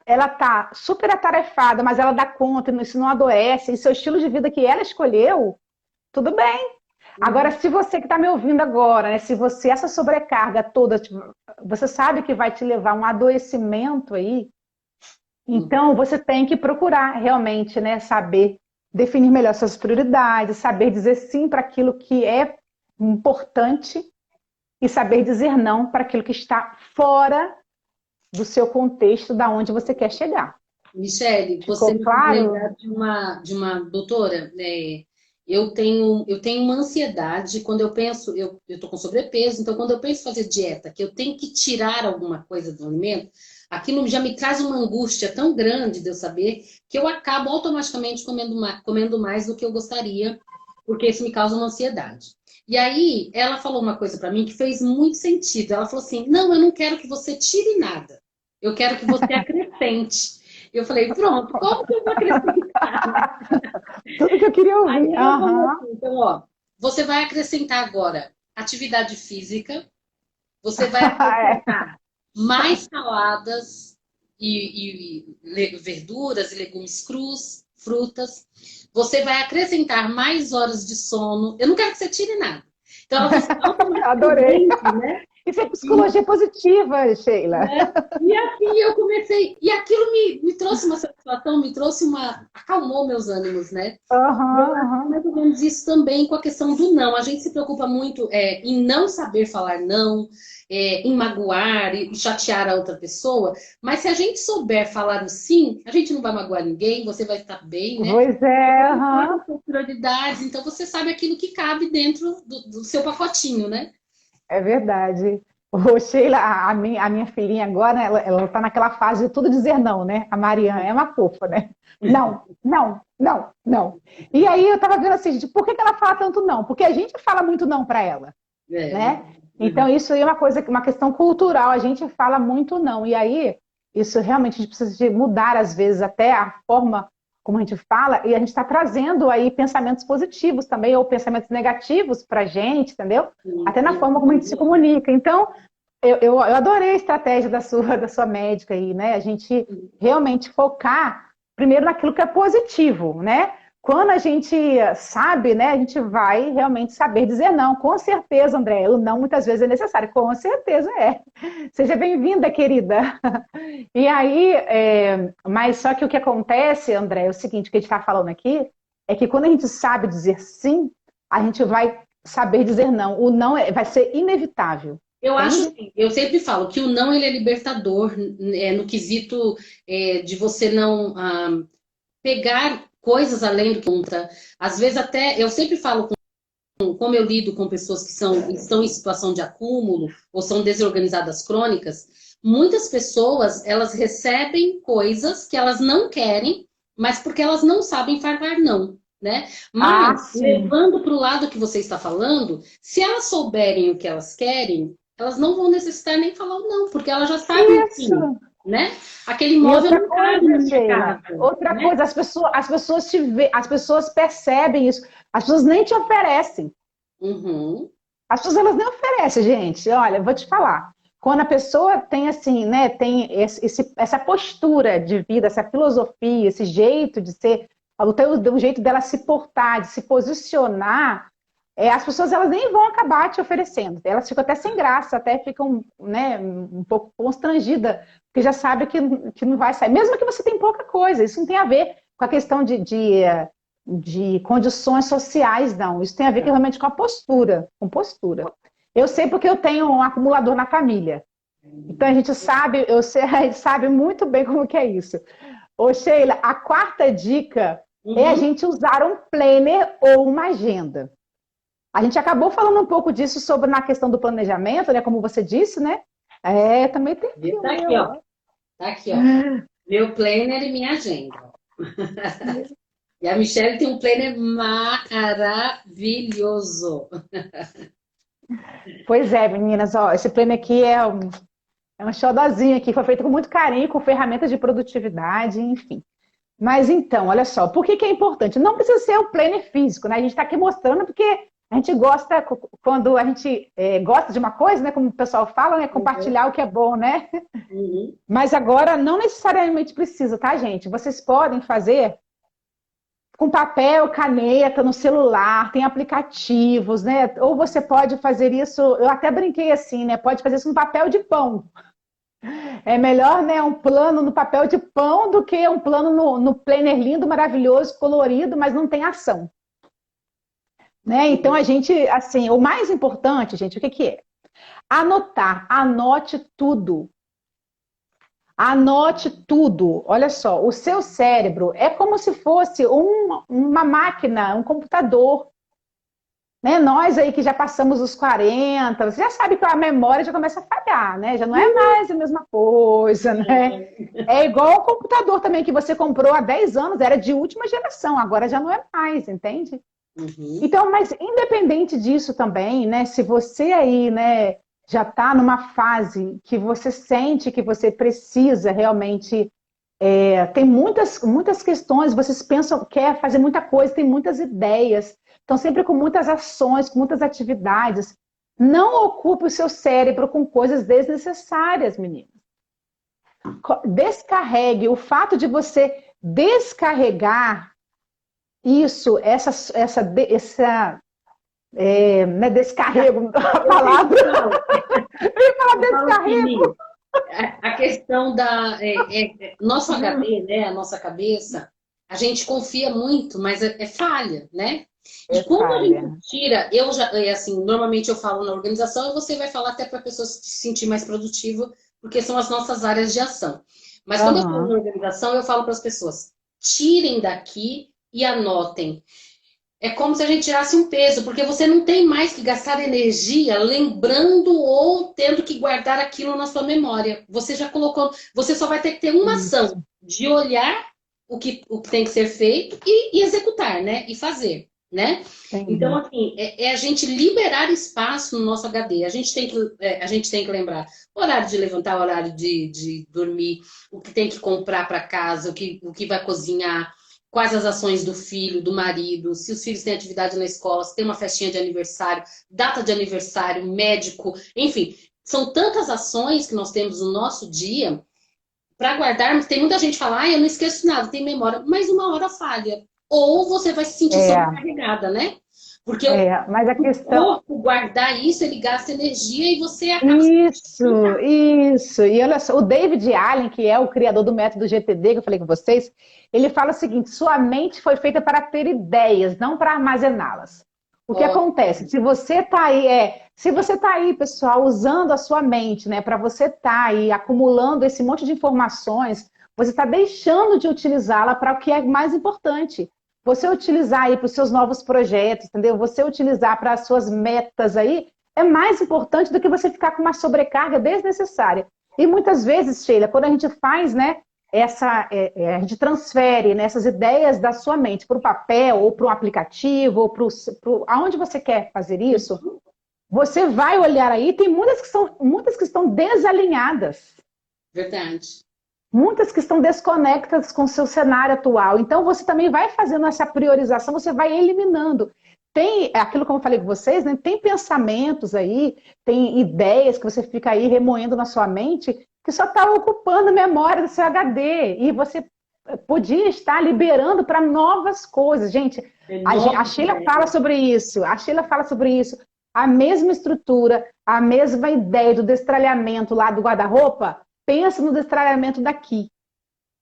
ela tá super atarefada, mas ela dá conta, isso não adoece, e seu estilo de vida que ela escolheu, tudo bem. Agora, Uhum. se você que está me ouvindo agora, né, se você, essa sobrecarga toda, você sabe que vai te levar a um adoecimento aí, Uhum. então você tem que procurar realmente, né, saber definir melhor suas prioridades, saber dizer sim para aquilo que é importante e saber dizer não para aquilo que está fora do seu contexto, da onde você quer chegar. Michele, você Ficou me fez claro? lembrar de uma doutora, né? Eu tenho uma ansiedade quando eu penso, eu tô com sobrepeso, então quando eu penso em fazer dieta, que eu tenho que tirar alguma coisa do alimento, aquilo já me traz uma angústia tão grande de eu saber que eu acabo automaticamente comendo mais do que eu gostaria, porque isso me causa uma ansiedade. E aí, ela falou uma coisa para mim que fez muito sentido. Ela falou assim: não, eu não quero que você tire nada, eu quero que você acrescente. Eu falei, pronto, como que eu vou acrescentar, né? Tudo que eu queria Aí ouvir. ela falou Aham. assim, então, ó, você vai acrescentar agora atividade física, você vai É. acrescentar mais saladas verduras e legumes crus, frutas. Você vai acrescentar mais horas de sono. Eu não quero que você tire nada. Então, ela falou assim, Adorei. automaticamente, né? Isso é psicologia positiva, Sheila. Né? E assim eu comecei, e aquilo me trouxe uma satisfação, acalmou meus ânimos, né? E eu Aham, acho que é aham. mais ou menos isso também com a questão do não. A gente se preocupa muito em não saber falar não, em magoar e chatear a outra pessoa, mas se a gente souber falar o sim, a gente não vai magoar ninguém, você vai estar bem, né? Pois é, Você sabe aham. as suas prioridades, então você sabe aquilo que cabe dentro do seu pacotinho, né? É verdade. Ô, Sheila, a minha filhinha agora, ela tá naquela fase de tudo dizer não, né? A Mariana é uma fofa, né? Não, não, não, não. E aí eu tava vendo assim, gente, por que que ela fala tanto não? Porque a gente fala muito não para ela, É. né? Então isso aí é uma coisa, uma questão cultural, a gente fala muito não. E aí, isso realmente a gente precisa de mudar, às vezes, até a forma como a gente fala, e a gente está trazendo aí pensamentos positivos também, ou pensamentos negativos para a gente, entendeu? Até na forma como a gente se comunica. Então, eu adorei a estratégia da sua médica aí, né? A gente realmente focar primeiro naquilo que é positivo, né? Quando a gente sabe, né, a gente vai realmente saber dizer não. Com certeza, André, o não muitas vezes é necessário. Com certeza é. Seja bem-vinda, querida. E aí, mas só que o que acontece, André, é o seguinte, o que a gente está falando aqui, é que quando a gente sabe dizer sim, a gente vai saber dizer não. O não vai ser inevitável, Eu acho entende? assim, eu sempre falo que o não ele é libertador, no quesito de você não pegar coisas além do que conta. Às vezes até, eu sempre falo como eu lido com pessoas que estão em situação de acúmulo ou são desorganizadas crônicas, muitas pessoas elas recebem coisas que elas não querem, mas porque elas não sabem falar não, né? Ah, Mas sim. levando para o lado que você está falando, se elas souberem o que elas querem, elas não vão necessitar nem falar o não, porque elas já sabem o sim, Isso. né? Aquele E imóvel outra não cabe coisa, na minha Sheila, casa, outra né? coisa, as pessoas as pessoas percebem isso. As pessoas nem te oferecem. Uhum. As pessoas elas nem oferecem, gente. Olha, eu vou te falar. Quando a pessoa tem assim, né, tem essa postura de vida, essa filosofia, esse jeito de ser, o jeito dela se portar, de se posicionar, as pessoas elas nem vão acabar te oferecendo. Elas ficam até sem graça, até ficam, né, um pouco constrangidas, porque já sabe que não vai sair. Mesmo que você tenha pouca coisa, isso não tem a ver com a questão de condições sociais, não. Isso tem a ver realmente com a postura, com postura. Eu sei porque eu tenho um acumulador na família. Então a gente sabe, a gente sabe muito bem como que é isso. Ô Sheila, a quarta dica é a Uhum. gente usar um planner ou uma agenda. A gente acabou falando um pouco disso sobre na questão do planejamento, né? Como você disse, né? Também tem aqui o Tá aqui, meu, ó. ó. Tá aqui, ó. Meu planner e minha agenda. E a Michelle tem um planner maravilhoso. Pois é, meninas, ó, esse planner aqui é um xodozinho aqui, foi feito com muito carinho, com ferramentas de produtividade, enfim. Mas então, olha só, por que que é importante? Não precisa ser o planner físico, né? A gente está aqui mostrando porque a gente gosta, quando a gente gosta de uma coisa, né? Como o pessoal fala, né? Uhum, Compartilhar o que é bom, né? uhum. Mas agora não necessariamente precisa, tá, gente? Vocês podem fazer com papel, caneta, no celular, tem aplicativos, né? Ou você pode fazer isso, eu até brinquei assim, né? Pode fazer isso no papel de pão. É melhor, né, um plano no papel de pão do que um plano no planner lindo, maravilhoso, colorido, mas não tem ação, né? Então a gente, assim, o mais importante, gente, o que que é? Anotar, anote tudo. Anote tudo. Olha só, o seu cérebro é como se fosse uma máquina, um computador. Né? Nós aí que já passamos os 40, você já sabe que a memória já começa a falhar, né? Já não é mais a mesma coisa, né? É igual o computador também que você comprou há 10 anos, era de última geração, agora já não é mais, entende? Uhum. Então, mas independente disso também, né? Se você aí, né, já está numa fase que você sente que você precisa realmente tem muitas questões, vocês pensam, quer fazer muita coisa, tem muitas ideias, estão sempre com muitas ações, com muitas atividades. Não ocupe o seu cérebro com coisas desnecessárias, menino. Descarregue. O fato de você descarregar isso, essa não é descarrego a Eu sempre palavra. falo. Eu ia falar Eu falo assim, descarrego. Mi, a questão da nosso HD, né, a nossa cabeça, a gente confia muito, mas é falha, né? E É quando a gente falha. tira, eu já, assim, normalmente eu falo na organização, e você vai falar até para a pessoa se sentir mais produtiva, porque são as nossas áreas de ação. Mas quando eu falo na Aham. organização, eu falo para as pessoas, tirem daqui e anotem. É como se a gente tirasse um peso, porque você não tem mais que gastar energia lembrando ou tendo que guardar aquilo na sua memória. Você já colocou, você só vai ter que ter uma ação Isso. de olhar o que tem que ser feito e executar, né? E fazer, né? Então, Entendi. assim, é a gente liberar espaço no nosso HD. A gente tem que lembrar horário de levantar, horário de dormir, o que tem que comprar para casa, o que vai cozinhar, quais as ações do filho, do marido, se os filhos têm atividade na escola, se tem uma festinha de aniversário, data de aniversário, médico, enfim, são tantas ações que nós temos no nosso dia para guardarmos. Tem muita gente que fala, ah, eu não esqueço nada, tem memória, mas uma hora falha. Ou você vai se sentir É, sobrecarregada, né? Porque mas a o questão. corpo guardar isso, ele gasta energia e você acaba se Isso, cansado. isso. E olha só, o David Allen, que é o criador do método GTD, que eu falei com vocês, ele fala o seguinte: sua mente foi feita para ter ideias, não para armazená-las. O que Ó, acontece? Se você está aí, se você está aí, pessoal, usando a sua mente, né, para você estar aí acumulando esse monte de informações, você está deixando de utilizá-la para o que é mais importante. Você utilizar aí para os seus novos projetos, entendeu? Você utilizar para as suas metas aí, é mais importante do que você ficar com uma sobrecarga desnecessária. E muitas vezes, Sheila, quando a gente faz, né, a gente transfere, né, essas ideias da sua mente para o papel, ou para um aplicativo, ou para aonde você quer fazer isso, você vai olhar aí, tem muitas que estão desalinhadas. verdade. Muitas que estão desconectadas com o seu cenário atual. Então, você também vai fazendo essa priorização, você vai eliminando. Tem aquilo, como eu falei com vocês, né? Tem pensamentos aí, tem ideias que você fica aí remoendo na sua mente, que só está ocupando memória do seu HD. E você podia estar liberando para novas coisas. Gente, a Enorme Sheila fala ideia. sobre isso. A Sheila fala sobre isso. A mesma estrutura, a mesma ideia do destralhamento lá do guarda-roupa, pensa no destralhamento daqui,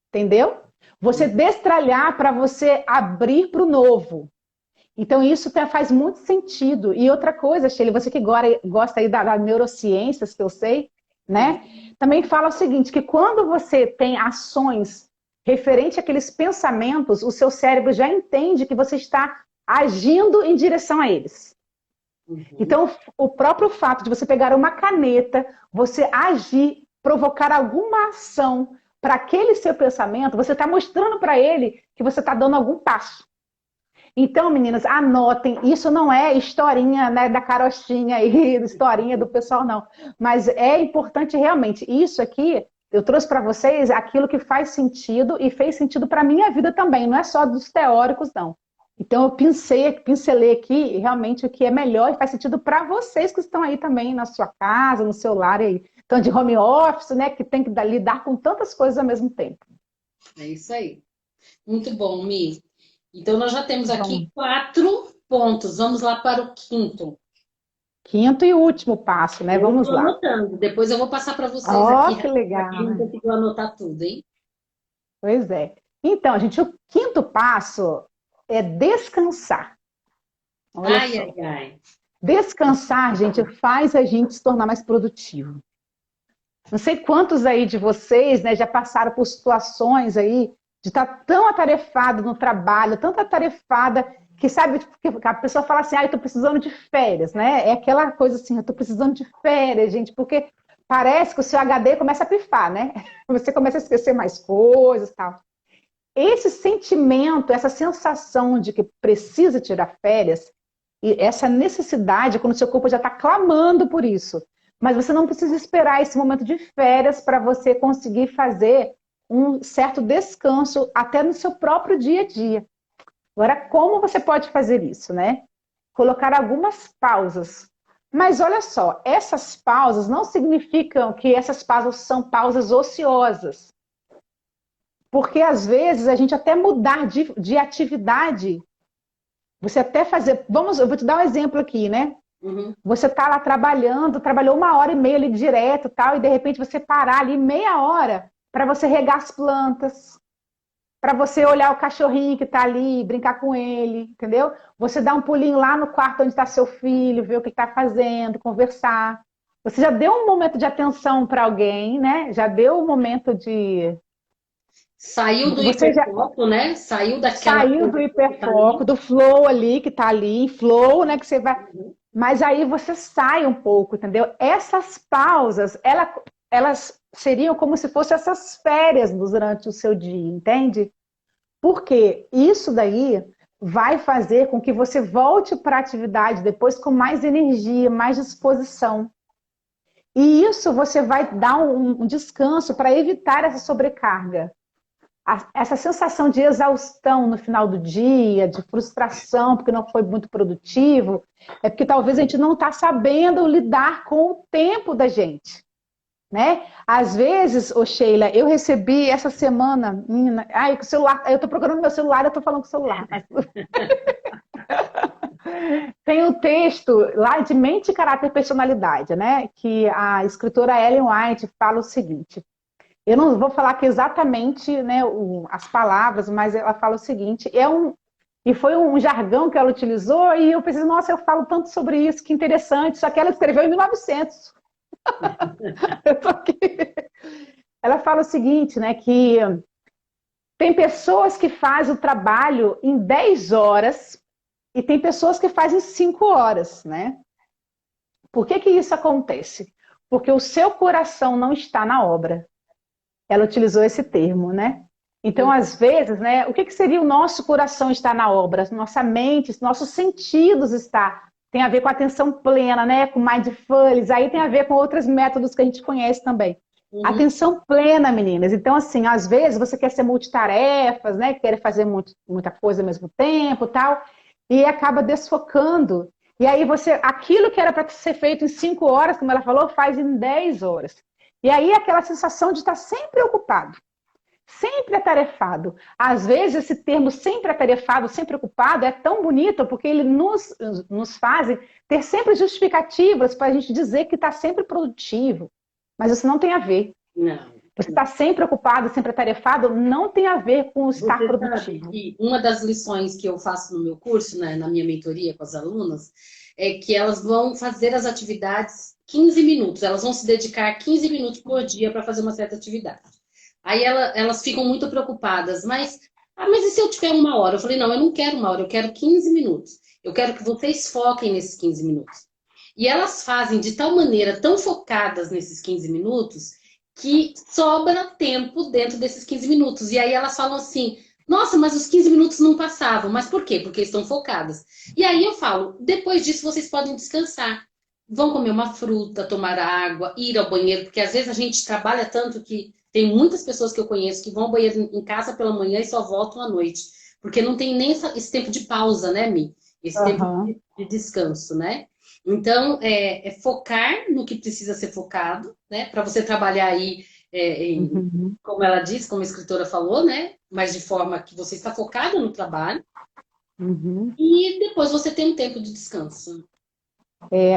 entendeu? Você destralhar para você abrir para o novo. Então, isso faz muito sentido. E outra coisa, Sheila, você que gosta aí das neurociências, que eu sei, né? Também fala o seguinte, que quando você tem ações referente àqueles pensamentos, o seu cérebro já entende que você está agindo em direção a eles. Uhum. Então, o próprio fato de você pegar uma caneta, você agir, provocar alguma ação para aquele seu pensamento, você está mostrando para ele que você está dando algum passo. Então, meninas, anotem, isso não é historinha, né, da carochinha e historinha do pessoal, não. Mas é importante realmente. Isso aqui, eu trouxe para vocês aquilo que faz sentido e fez sentido para a minha vida também, não é só dos teóricos, não. Então, eu pincelei aqui realmente o que é melhor e faz sentido para vocês que estão aí também na sua casa, no seu lar aí. Então, de home office, né, que tem que lidar com tantas coisas ao mesmo tempo. É isso aí. Muito bom, Mi. Então, nós já temos aqui Vamos. 4 pontos. Vamos lá para o quinto. Quinto e último passo, né? Eu Vamos estou lá. anotando. Depois eu vou passar para vocês aqui, Ó, que para quem não legal. conseguiu anotar tudo, hein? Pois é. Então, gente, o quinto passo é descansar. Olha Ai, só. ai, ai. Descansar, gente, faz a gente se tornar mais produtivo. Não sei quantos aí de vocês, né, já passaram por situações aí de estar tão atarefado no trabalho, tão atarefada, que sabe, que a pessoa fala assim, ah, eu tô precisando de férias, né? É aquela coisa assim, eu tô precisando de férias, gente, porque parece que o seu HD começa a pifar, né? Você começa a esquecer mais coisas e tal. Esse sentimento, essa sensação de que precisa tirar férias, e essa necessidade, quando o seu corpo já está clamando por isso, mas você não precisa esperar esse momento de férias para você conseguir fazer um certo descanso até no seu próprio dia a dia. Agora, como você pode fazer isso, né? Colocar algumas pausas. Mas olha só, essas pausas não significam que essas pausas são pausas ociosas. Porque às vezes a gente até mudar de atividade, você até fazer. Eu vou te dar um exemplo aqui, né? Uhum. Você está lá trabalhando, trabalhou 1h30 ali direto, tal, e de repente você parar ali meia hora para você regar as plantas, para você olhar o cachorrinho que está ali, brincar com ele, entendeu? Você dá um pulinho lá no quarto onde está seu filho, ver o que está fazendo, conversar. Você já deu um momento de atenção para alguém, né? Já deu um momento de. Saiu do Você já hiperfoco, né? Saiu daquela saiu coisa do que você tá hiperfoco, ali. do flow ali, que está ali, em flow, né? Que você vai. Uhum. Mas aí você sai um pouco, entendeu? Essas pausas, elas seriam como se fossem essas férias durante o seu dia, entende? Porque isso daí vai fazer com que você volte para a atividade depois com mais energia, mais disposição. E isso você vai dar um descanso para evitar essa sobrecarga. Essa sensação de exaustão no final do dia, de frustração porque não foi muito produtivo, é porque talvez a gente não está sabendo lidar com o tempo da gente. Né? Às vezes, ô Sheila, eu recebi essa semana, o celular, eu estou procurando meu celular, eu estou falando com o celular. Mas... Tem um texto lá de Mente, Caráter e Personalidade, né? Que a escritora Ellen White fala o seguinte. Eu não vou falar aqui exatamente, né, as palavras, mas ela fala o seguinte, e foi um jargão que ela utilizou, e eu pensei, nossa, eu falo tanto sobre isso, que interessante, só que ela escreveu em 1900. Eu tô aqui. Ela fala o seguinte, né, que tem pessoas que fazem o trabalho em 10 horas e tem pessoas que fazem 5 horas, né? Por que que isso acontece? Porque o seu coração não está na obra. Ela utilizou esse termo, né? Então, às vezes, né, o que que seria o nosso coração estar na obra? Nossa mente, nossos sentidos está. Tem a ver com a atenção plena, né? Com mindfulness, aí tem a ver com outros métodos que a gente conhece também. Uhum. Atenção plena, meninas. Então, assim, às vezes você quer ser multitarefas, né? Quer fazer muita coisa ao mesmo tempo, tal, e acaba desfocando. E aí você, aquilo que era para ser feito em 5 horas, como ela falou, faz em 10 horas. E aí aquela sensação de estar sempre ocupado, sempre atarefado. Às vezes esse termo sempre atarefado, sempre ocupado é tão bonito porque ele nos faz ter sempre justificativas para a gente dizer que está sempre produtivo. Mas isso não tem a ver. Não. Você está sempre ocupado, sempre atarefado, não tem a ver com estar Você sabe produtivo. que uma das lições que eu faço no meu curso, né, na minha mentoria com as alunas, é que elas vão fazer as atividades 15 minutos. Elas vão se dedicar 15 minutos por dia para fazer uma certa atividade. Aí elas ficam muito preocupadas, mas e se eu tiver 1 hora? Eu falei, não, eu não quero 1 hora, eu quero 15 minutos. Eu quero que vocês foquem nesses 15 minutos. E elas fazem de tal maneira, tão focadas nesses 15 minutos, que sobra tempo dentro desses 15 minutos. E aí elas falam assim, nossa, mas os 15 minutos não passavam. Mas por quê? Porque estão focadas. E aí eu falo, depois disso vocês podem descansar. Vão comer uma fruta, tomar água, ir ao banheiro, porque às vezes a gente trabalha tanto que tem muitas pessoas que eu conheço que vão ao banheiro em casa pela manhã e só voltam à noite. Porque não tem nem esse tempo de pausa, né, Mi? Esse tempo Uhum. de descanso, né? Então, é focar no que precisa ser focado, né? Para você trabalhar aí, Uhum. como ela disse, como a escritora falou, né? Mas de forma que você está focado no trabalho Uhum. e depois você tem um tempo de descanso.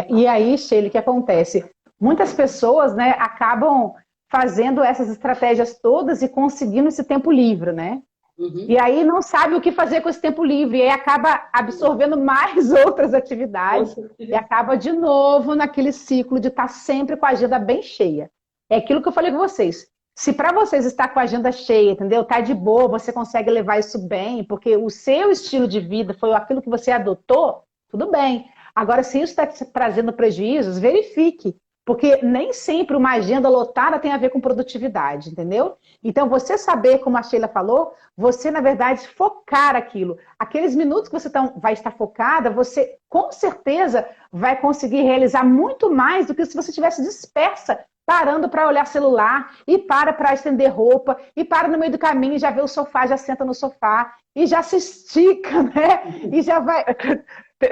E aí, Sheila, o que acontece? Muitas pessoas, né, acabam fazendo essas estratégias todas e conseguindo esse tempo livre, né? Uhum. E aí não sabe o que fazer com esse tempo livre, e aí acaba absorvendo mais outras atividades e acaba de novo naquele ciclo de estar sempre com a agenda bem cheia. É aquilo que eu falei com vocês. Se para vocês estar com a agenda cheia, entendeu? Tá de boa, você consegue levar isso bem, porque o seu estilo de vida foi aquilo que você adotou, tudo bem. Agora, se isso está te trazendo prejuízos, verifique, porque nem sempre uma agenda lotada tem a ver com produtividade, entendeu? Então, você saber, como a Sheila falou, você, na verdade, focar aquilo. Aqueles minutos que você vai estar focada, você, com certeza, vai conseguir realizar muito mais do que se você estivesse dispersa, parando para olhar celular, e para estender roupa, e para no meio do caminho e já vê o sofá, já senta no sofá, e já se estica, né? E já vai...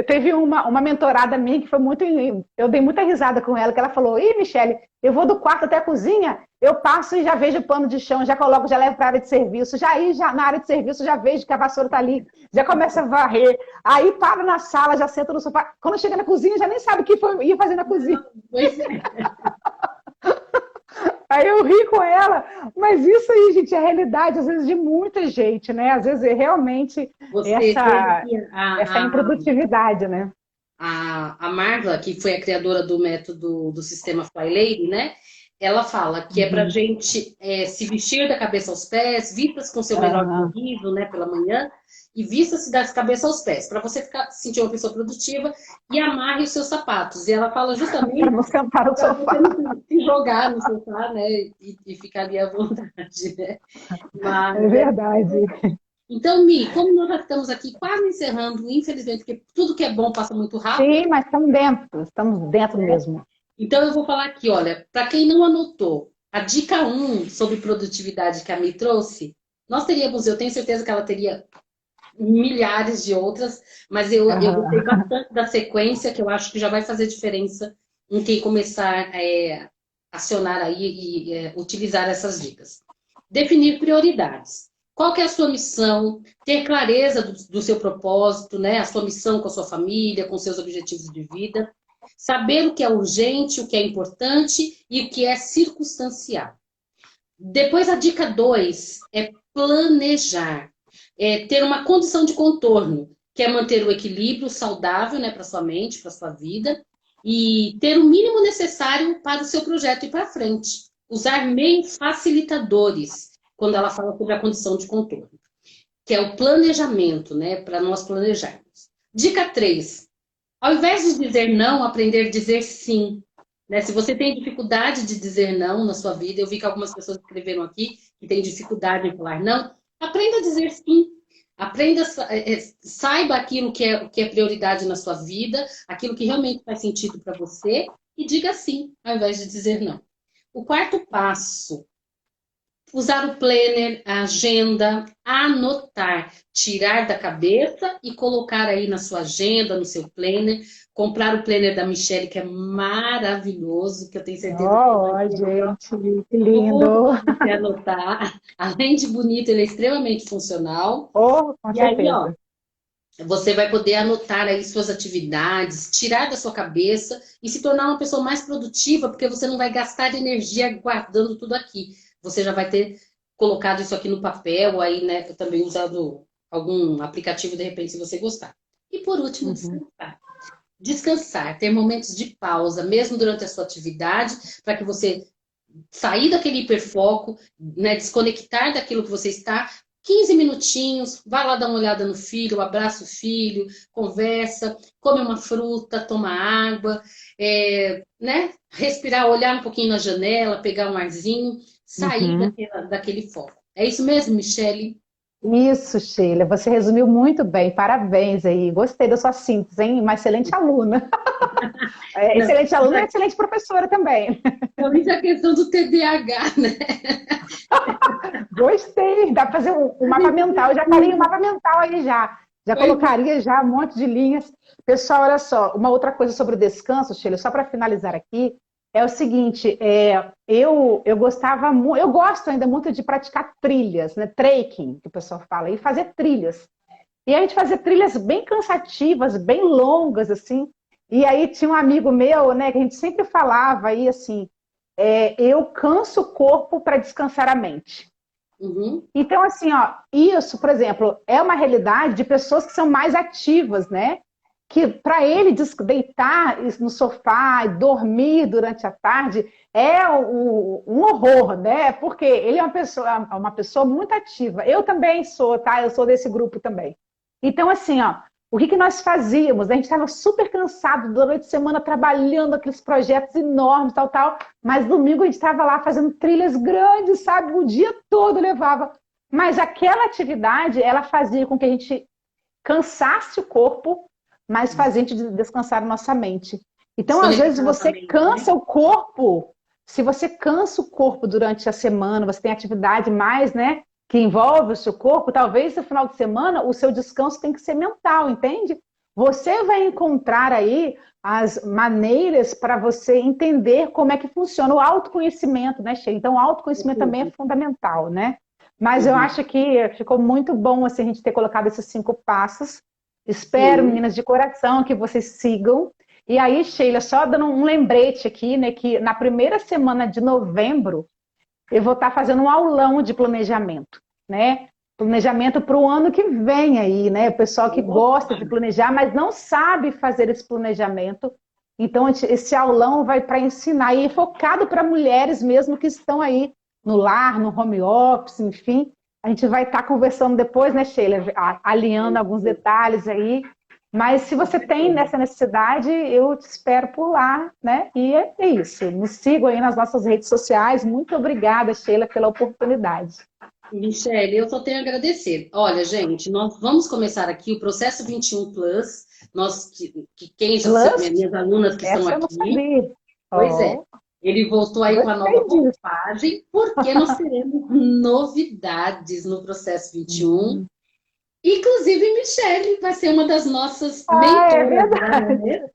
Teve uma mentorada minha que foi muito. Eu dei muita risada com ela, que ela falou: Ih, Michele, eu vou do quarto até a cozinha, eu passo e já vejo o pano de chão, já coloco, já levo para a área de serviço, já na área de serviço já vejo que a vassoura está ali, já começa a varrer, aí paro na sala, já sento no sofá. Quando chega na cozinha, já nem sabe o que ia fazer na cozinha. Pois é. Aí eu ri com ela, mas isso aí, gente, é a realidade, às vezes, de muita gente, né? Às vezes, realmente, Você teve essa improdutividade, né? a Marla, que foi a criadora do método do sistema Fly Lady, né? Ela fala que é pra gente se vestir da cabeça aos pés, vista-se com seu melhor sorriso, né, pela manhã, e vista-se da cabeça aos pés, para você se sentir uma pessoa produtiva e amarre os seus sapatos. E ela fala justamente para não sentar no sofá. não se jogar no sofá, né, e ficar ali à vontade, né? Mas, é verdade. Então, Mi, como nós já estamos aqui quase encerrando, infelizmente, porque tudo que é bom passa muito rápido. Sim, mas estamos dentro mesmo. Então, eu vou falar aqui, olha, para quem não anotou, a dica 1 sobre produtividade que a Mi trouxe, nós teríamos, eu tenho certeza que ela teria milhares de outras, mas eu gostei bastante da sequência, que eu acho que já vai fazer diferença em quem começar a acionar aí e utilizar essas dicas. Definir prioridades. Qual que é a sua missão? Ter clareza do seu propósito, né? A sua missão com a sua família, com seus objetivos de vida. Saber o que é urgente, o que é importante e o que é circunstancial. Depois, a dica 2 é planejar. Ter uma condição de contorno, que é manter o equilíbrio saudável, né, para sua mente, para sua vida, e ter o mínimo necessário para o seu projeto ir para frente. Usar meios facilitadores, quando ela fala sobre a condição de contorno, que é o planejamento, né, para nós planejarmos. Dica 3. Ao invés de dizer não, aprender a dizer sim. Né? Se você tem dificuldade de dizer não na sua vida, eu vi que algumas pessoas escreveram aqui que têm dificuldade em falar não, aprenda a dizer sim. Aprenda, saiba aquilo que é prioridade na sua vida, aquilo que realmente faz sentido para você, e diga sim, ao invés de dizer não. O quarto passo, usar o planner, a agenda, anotar, tirar da cabeça e colocar aí na sua agenda, no seu planner. Comprar o planner da Michele, que é maravilhoso, que eu tenho certeza gente, que lindo! Você anotar. Além de bonito, ele é extremamente funcional. Com e certeza. aí, ó, você vai poder anotar aí suas atividades, tirar da sua cabeça e se tornar uma pessoa mais produtiva, porque você não vai gastar energia guardando tudo aqui. Você já vai ter colocado isso aqui no papel, aí, né, também usado algum aplicativo, de repente, se você gostar. E por último, descansar. Descansar, ter momentos de pausa, mesmo durante a sua atividade, para que você sair daquele hiperfoco, né, desconectar daquilo que você está, 15 minutinhos, vá lá dar uma olhada no filho, abraça o filho, conversa, come uma fruta, toma água, né, respirar, olhar um pouquinho na janela, pegar um arzinho, sair daquele foco. É isso mesmo, Michele? Isso, Sheila, você resumiu muito bem, parabéns aí, gostei da sua síntese, hein? Uma excelente aluna. Excelente aluna e excelente professora também. Por isso a questão do TDAH, né? Gostei, dá para fazer um mapa mental, eu já faria um mapa mental aí já colocaria já um monte de linhas. Pessoal, olha só, uma outra coisa sobre o descanso, Sheila, só para finalizar aqui, é o seguinte, eu gosto ainda muito de praticar trilhas, né? Trekking, que o pessoal fala, e fazer trilhas. E a gente fazia trilhas bem cansativas, bem longas, assim. E aí tinha um amigo meu, né, que a gente sempre falava aí assim, eu canso o corpo para descansar a mente. Então, assim, ó, isso, por exemplo, é uma realidade de pessoas que são mais ativas, né? Que para ele deitar no sofá e dormir durante a tarde é um horror, né? Porque ele é uma pessoa muito ativa. Eu também sou, tá? Eu sou desse grupo também. Então, assim, ó, o que nós fazíamos? A gente estava super cansado durante a semana trabalhando aqueles projetos enormes, tal, mas domingo a gente estava lá fazendo trilhas grandes, sabe? O dia todo levava. Mas aquela atividade, ela fazia com que a gente cansasse o corpo, mas fazia a gente descansar a nossa mente. Então, às vezes, você cansa o corpo. Se você cansa o corpo durante a semana, você tem atividade mais, né, que envolve o seu corpo, talvez no final de semana o seu descanso tem que ser mental, entende? você vai encontrar aí as maneiras para você entender como é que funciona o autoconhecimento, né, Sheila? Então, o autoconhecimento também é fundamental, né? Mas eu Uhum. acho que ficou muito bom assim, a gente ter colocado esses 5 passos. Espero, Sim. meninas de coração, que vocês sigam. E aí, Sheila, só dando um lembrete aqui, né, que na primeira semana de novembro eu vou estar fazendo um aulão de planejamento, né? Planejamento para o ano que vem aí, né? O pessoal que gosta Opa! de planejar, mas não sabe fazer esse planejamento. Então, esse aulão vai para ensinar e é focado para mulheres mesmo que estão aí no lar, no home office, enfim. A gente vai estar conversando depois, né, Sheila? Alinhando alguns detalhes aí. Mas se você tem essa necessidade, eu te espero por lá, né? E é isso. Nos sigam aí nas nossas redes sociais. Muito obrigada, Sheila, pela oportunidade. Michele, eu só tenho a agradecer. Olha, gente, nós vamos começar aqui o processo 21 Plus. Quem já são Plus, minhas alunas que estão essa eu não aqui, sabia. pois é, Oh, ele voltou aí com a nova gostei disso. roupagem, porque nós teremos novidades no processo 21. Hum. Inclusive, Michele vai ser uma das nossas Ah, é mentoras lá, não é verdade. mesmo?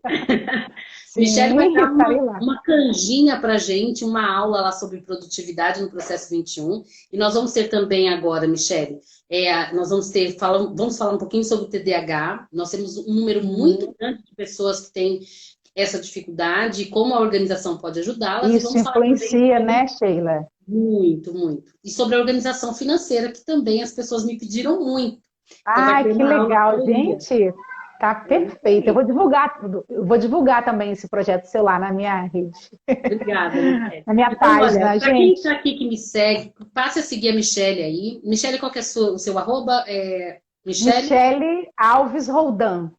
Michele vai Sim, dar estarei lá. uma canjinha para gente, uma aula lá sobre produtividade no processo 21. E nós vamos ter também agora, Michele, nós vamos falar um pouquinho sobre o TDAH. Nós temos um número muito grande de pessoas que têm essa dificuldade e como a organização pode ajudá-las. E Isso vamos falar também influencia, sobre né, Sheila? muito, muito. E sobre a organização financeira, que também as pessoas me pediram muito. Então vai Ai, ter que uma aula legal, por dia. gente. Tá É isso perfeito. aí. Eu vou divulgar também esse projeto seu lá na minha rede, Obrigada, Michelle. na minha Então, olha, página, para quem gente. está aqui que me segue, passe a seguir a Michelle aí. Michelle, qual que é o seu arroba? Michelle? Michele Alves Roldan.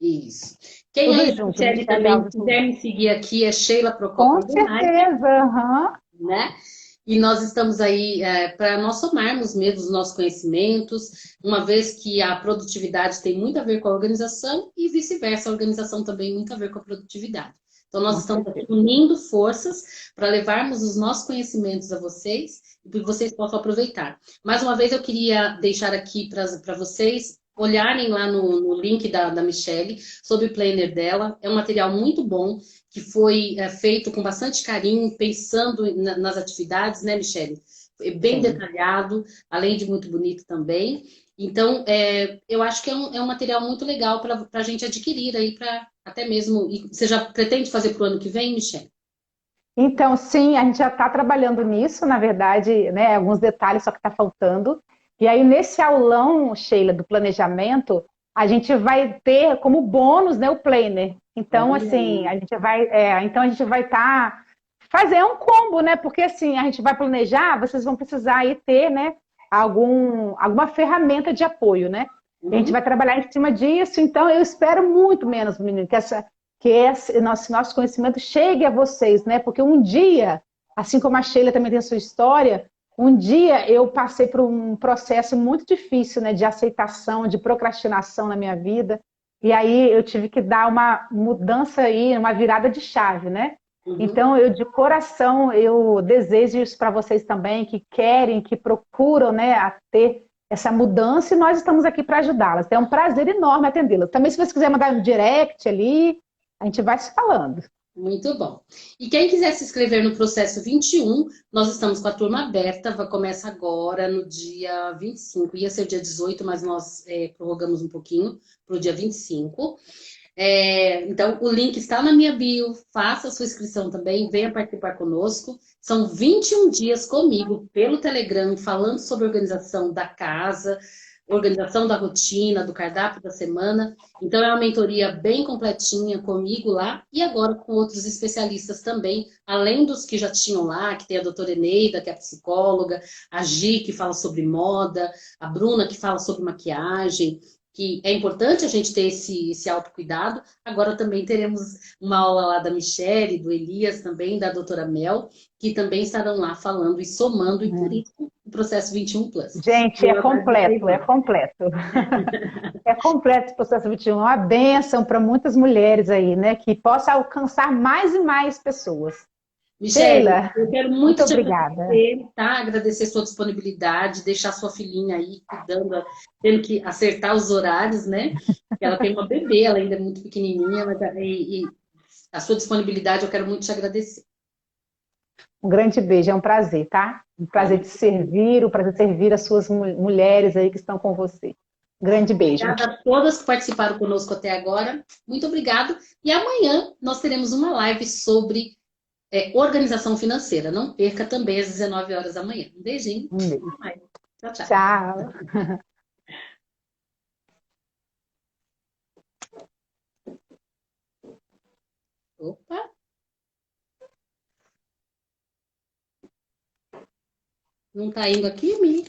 Isso. Quem Tudo aí da junto, Michelle Michele também Alves quiser Roldan. me seguir aqui é Sheila Procopio Com Underline, certeza, aham. né? E nós estamos aí para nós somarmos mesmo os nossos conhecimentos, uma vez que a produtividade tem muito a ver com a organização e vice-versa, a organização também muito a ver com a produtividade. Então, nós Com estamos aqui certeza. unindo forças para levarmos os nossos conhecimentos a vocês e que vocês possam aproveitar. Mais uma vez, eu queria deixar aqui para vocês olharem lá no link da Michelle sobre o planner dela. É um material muito bom que foi feito com bastante carinho, pensando nas atividades, né, Michele? Foi bem Sim. detalhado, além de muito bonito também. Então, eu acho que é um material muito legal para a gente adquirir aí, para até mesmo. E você já pretende fazer para o ano que vem, Michele? Então, sim, a gente já está trabalhando nisso, na verdade, né? Alguns detalhes só que está faltando. E aí, nesse aulão, Sheila, do planejamento, a gente vai ter como bônus, né, o planner. Então, Olha, assim, então a gente vai estar fazer um combo, né? Porque assim, a gente vai planejar, vocês vão precisar aí ter, né, alguma ferramenta de apoio, né? A gente vai uhum, trabalhar em cima disso, então eu espero muito menos, menino, que esse nosso conhecimento chegue a vocês, né? Porque um dia, assim como a Sheila também tem a sua história, um dia eu passei por um processo muito difícil, né, de aceitação, de procrastinação na minha vida, e aí eu tive que dar uma mudança aí, uma virada de chave, né? uhum. Então, eu de coração, eu desejo isso para vocês também, que querem, que procuram, né, a ter essa mudança, e nós estamos aqui para ajudá-las. É um prazer enorme atendê-las. Também, se você quiser mandar um direct ali, a gente vai se falando. Muito bom. E quem quiser se inscrever no processo 21, nós estamos com a turma aberta, começa agora no dia 25. Ia ser dia 18, mas nós prorrogamos um pouquinho para o dia 25. Então, o link está na minha bio, faça a sua inscrição também, venha participar conosco. São 21 dias comigo pelo Telegram, falando sobre organização da casa, organização da rotina, do cardápio da semana. Então, é uma mentoria bem completinha comigo lá e agora com outros especialistas também, além dos que já tinham lá, que tem a doutora Eneida, que é psicóloga, a Gi, que fala sobre moda, a Bruna, que fala sobre maquiagem, que é importante a gente ter esse autocuidado. Agora também teremos uma aula lá da Michelle, do Elias também, da doutora Mel, que também estarão lá falando e somando, e por isso o processo 21 Plus. Gente, é Eu agradeço completo, é muito. completo. É completo esse processo 21, é uma bênção para muitas mulheres aí, né? Que possa alcançar mais e mais pessoas. Michele, Sheila, eu quero muito muito te obrigada. agradecer, tá? Agradecer sua disponibilidade, deixar sua filhinha aí cuidando, tendo que acertar os horários, né? Ela tem uma bebê, ela ainda é muito pequenininha, mas e a sua disponibilidade eu quero muito te agradecer. Um grande beijo, é um prazer, tá? Um Tá? prazer te servir, um prazer servir as suas mulheres aí que estão com você. Um grande beijo. Obrigada a todas que participaram conosco até agora. Muito obrigado. E amanhã nós teremos uma live sobre organização financeira. Não perca também às 19 horas da manhã. Um beijinho. Um beijo. Até mais. Tchau, tchau. Tchau. Opa, não tá indo aqui, Mi?